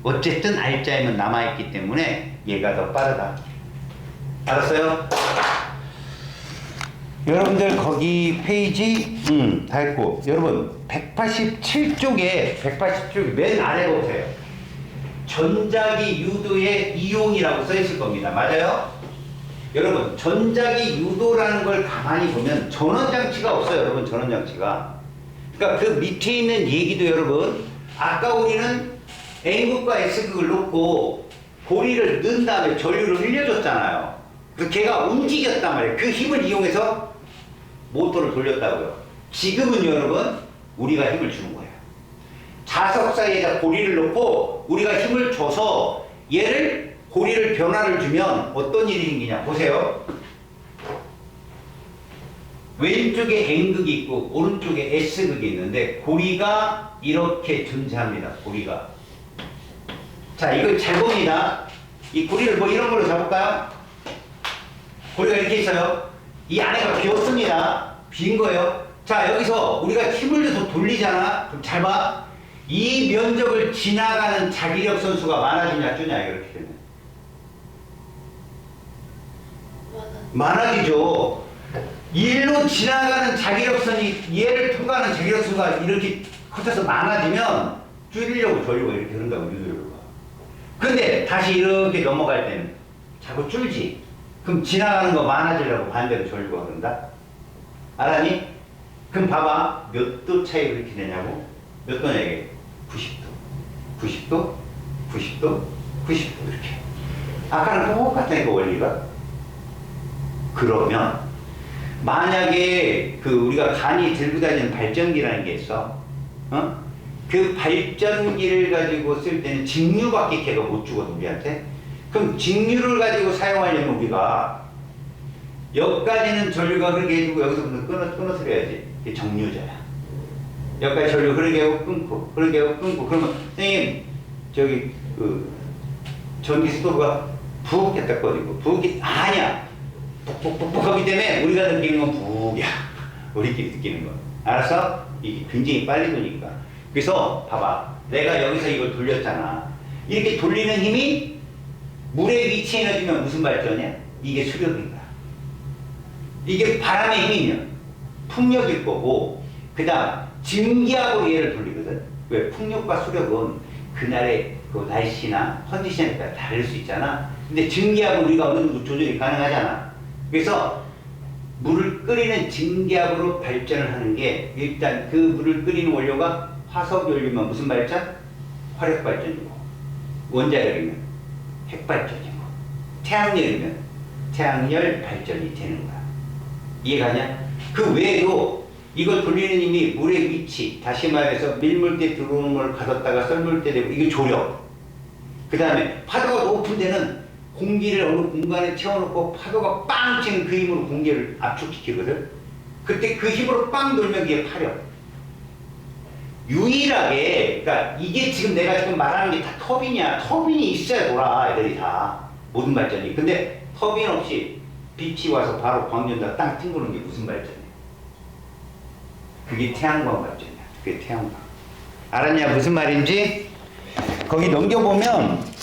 어쨌든 R자임은 남아있기 때문에 얘가 더 빠르다. 알았어요? 여러분들 거기 페이지 다 했고, 여러분 187쪽에 맨 아래 보세요. 전자기 유도의 이용이라고 써 있을 겁니다. 맞아요? 여러분 전자기 유도라는 걸 가만히 보면 전원장치가 없어요. 여러분 전원장치가. 그러니까 그 밑에 있는 얘기도 여러분, 아까 우리는 N극과 S극을 놓고 고리를 넣은 다음에 전류를 흘려줬잖아요. 그래서 걔가 움직였단 말이에요. 그 힘을 이용해서 모터를 돌렸다고요. 지금은 여러분 우리가 힘을 주는 거예요. 자석 사이에다 고리를 넣고 우리가 힘을 줘서 얘를 고리를 변화를 주면 어떤 일이 생기냐 보세요. 왼쪽에 N극이 있고 오른쪽에 S극이 있는데 고리가 이렇게 존재합니다. 고리가. 자, 이걸 잘 봅니다. 이 고리를 뭐 이런 걸로 잡을까요? 고리가 이렇게 있어요. 이 안에가 비었습니다. 빈 거예요. 자, 여기서 우리가 힘을 줘서 돌리잖아. 그럼 잘 봐. 이 면적을 지나가는 자기력 선수가 많아지냐 주냐 이렇게 되면. 많아지죠. 일로 지나가는 자기력선이 얘를 통과하는 자기력선수가 이렇게 커져서 많아지면 줄이려고 전류가 이렇게 흐른다고, 유도율가. 근데 다시 이렇게 넘어갈 때는 자꾸 줄지. 그럼 지나가는 거 많아지려고 반대로 전류가 흐른다? 알았니? 그럼 봐봐. 몇 도 차이로 이렇게 되냐고? 몇 도냐 이게? 90도. 90도? 90도? 90도 이렇게. 아까는 똑같다니까 원리가. 그러면 만약에 그 우리가 간이 들고 다니는 발전기라는 게 있어. 그 발전기를 가지고 쓸 때는 직류밖에 걔가 못 주거든 우리한테. 그럼 직류를 가지고 사용하려면 우리가 여기까지는 전류가 흐르게 해주고 여기서부터 끊어뜨려야지. 이게 정류자야. 여기까지 전류 흐르게 하고 끊고 흐르게 하고 끊고. 그러면 선생님 저기 그 전기 스토브가 푹 했다 꺼지고 푹이 아니야. 푹푹푹푹 하기 때문에 우리가 느끼는 건 푹이야. 우리끼리 느끼는 거. 알았어? 이게 굉장히 빨리 도니까. 그래서 봐봐. 내가 여기서 이걸 돌렸잖아. 이렇게 돌리는 힘이 물의 위치에 넣어주면 무슨 발전이야? 이게 수력인 거야. 이게 바람의 힘이면 풍력일 거고, 그 다음 증기압으로 얘를 돌리거든. 왜? 풍력과 수력은 그날의 그 날씨나 컨디션에 따라 다를 수 있잖아. 근데 증기압은 우리가 어느 정도 조절이 가능하잖아. 그래서 물을 끓이는 증기압으로 발전을 하는 게, 일단 그 물을 끓이는 원료가 화석연료면 무슨 발전? 화력 발전이고, 원자력이면 핵 발전이고, 태양열이면 태양열 발전이 되는 거야. 이해가냐? 그 외에도 이걸 돌리는 힘이 물의 위치, 다시 말해서 밀물때 들어오는 걸 가뒀다가 썰물때 되고, 이게 조력. 그 다음에 파도가 높은 데는 공기를 어느 공간에 채워놓고 파도가 빵 치는 그 힘으로 공기를 압축시키거든. 그때 그 힘으로 빵 돌면 그게 파력. 유일하게, 그러니까 이게 지금 내가 지금 말하는 게 다 터빈이야. 터빈이 있어야 돌아, 애들이 다. 모든 발전이. 근데 터빈 없이 빛이 와서 바로 광전자 땅 튕기는 게 무슨 발전이야? 그게 태양광 발전이야. 그게 태양광. 알았냐? 무슨 말인지? 거기 넘겨보면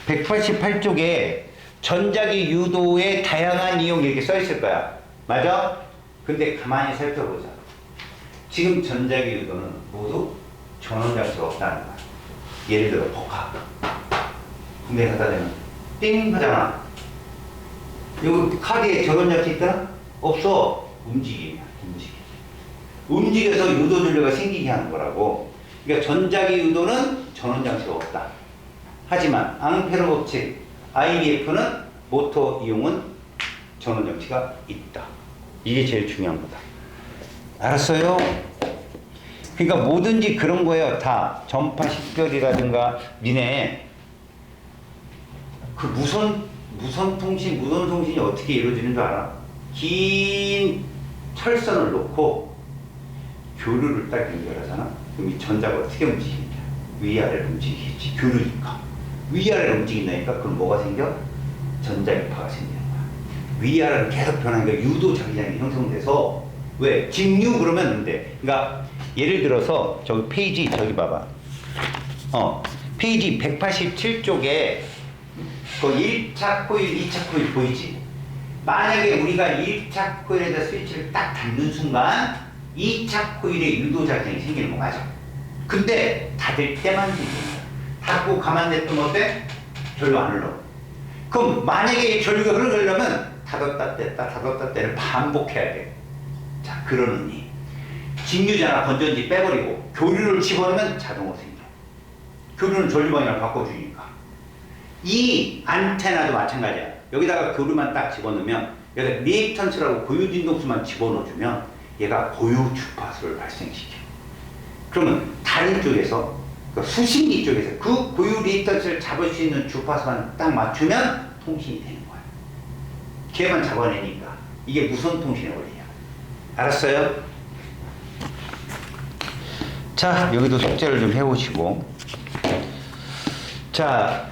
188쪽에 전자기 유도의 다양한 이용 이렇게 써 있을 거야. 맞아? 근데 가만히 살펴보자. 지금 전자기 유도는 모두 전원장치가 없다는 거야. 예를 들어 복합. 군대 갖다 대면 띵 하잖아. 여기 카드에 전원장치 있더라? 없어. 움직임이야. 움직여서 유도 전류가 생기게 하는 거라고. 그러니까 전자기 유도는 전원장치가 없다. 하지만 앙페르 법칙 IBF는 모터 이용은 전원장치가 있다. 이게 제일 중요한 거다. 알았어요? 그러니까 뭐든지 그런 거예요. 다 전파 식별이라든가 니네 그 무선 통신이 어떻게 이루어지는 줄 알아? 긴 철선을 놓고 교류를 딱 연결하잖아. 그럼 이 전자가 어떻게 움직이냐? 위아래로 움직이겠지. 교류니까. 위아래로 움직인다니까 그럼 뭐가 생겨? 전자기파가 생기는 거야. 위아래로 계속 변하니까 유도 자기장이 형성돼서 왜? 직류 그러면 안 돼. 그러니까 예를 들어서 저기 페이지 저기 봐봐. 페이지 187쪽에 그 1차 코일, 2차 코일 보이지? 만약에 우리가 1차 코일에다 스위치를 딱 닫는 순간 2차 코일에 유도 자기장이 생기는 거 맞아. 근데 닫을 때만 생기는 거야. 닫고 가만 냅두면 어때? 전류 안 흘러. 그럼 만약에 전류가 흐르려면 닫았다 뗐다 를 반복해야 돼. 자, 그러느니 직류잖아. 건전지 빼버리고 교류를 집어넣으면 자동으로 생겨. 교류는 전류방향을 바꿔주니까. 이 안테나도 마찬가지야. 여기다가 교류만 딱 집어넣으면 여기다 리액턴스라고 고유 진동수만 집어넣어주면 얘가 고유 주파수를 발생시켜. 그러면 다른 쪽에서 그러니까 수신기 쪽에서 그 고유 리액턴스를 잡을 수 있는 주파수만 딱 맞추면 통신이 되는 거야. 걔만 잡아내니까 이게 무선 통신의 원리야. 알았어요? 자, 여기도 숙제를 좀 해오시고. 자,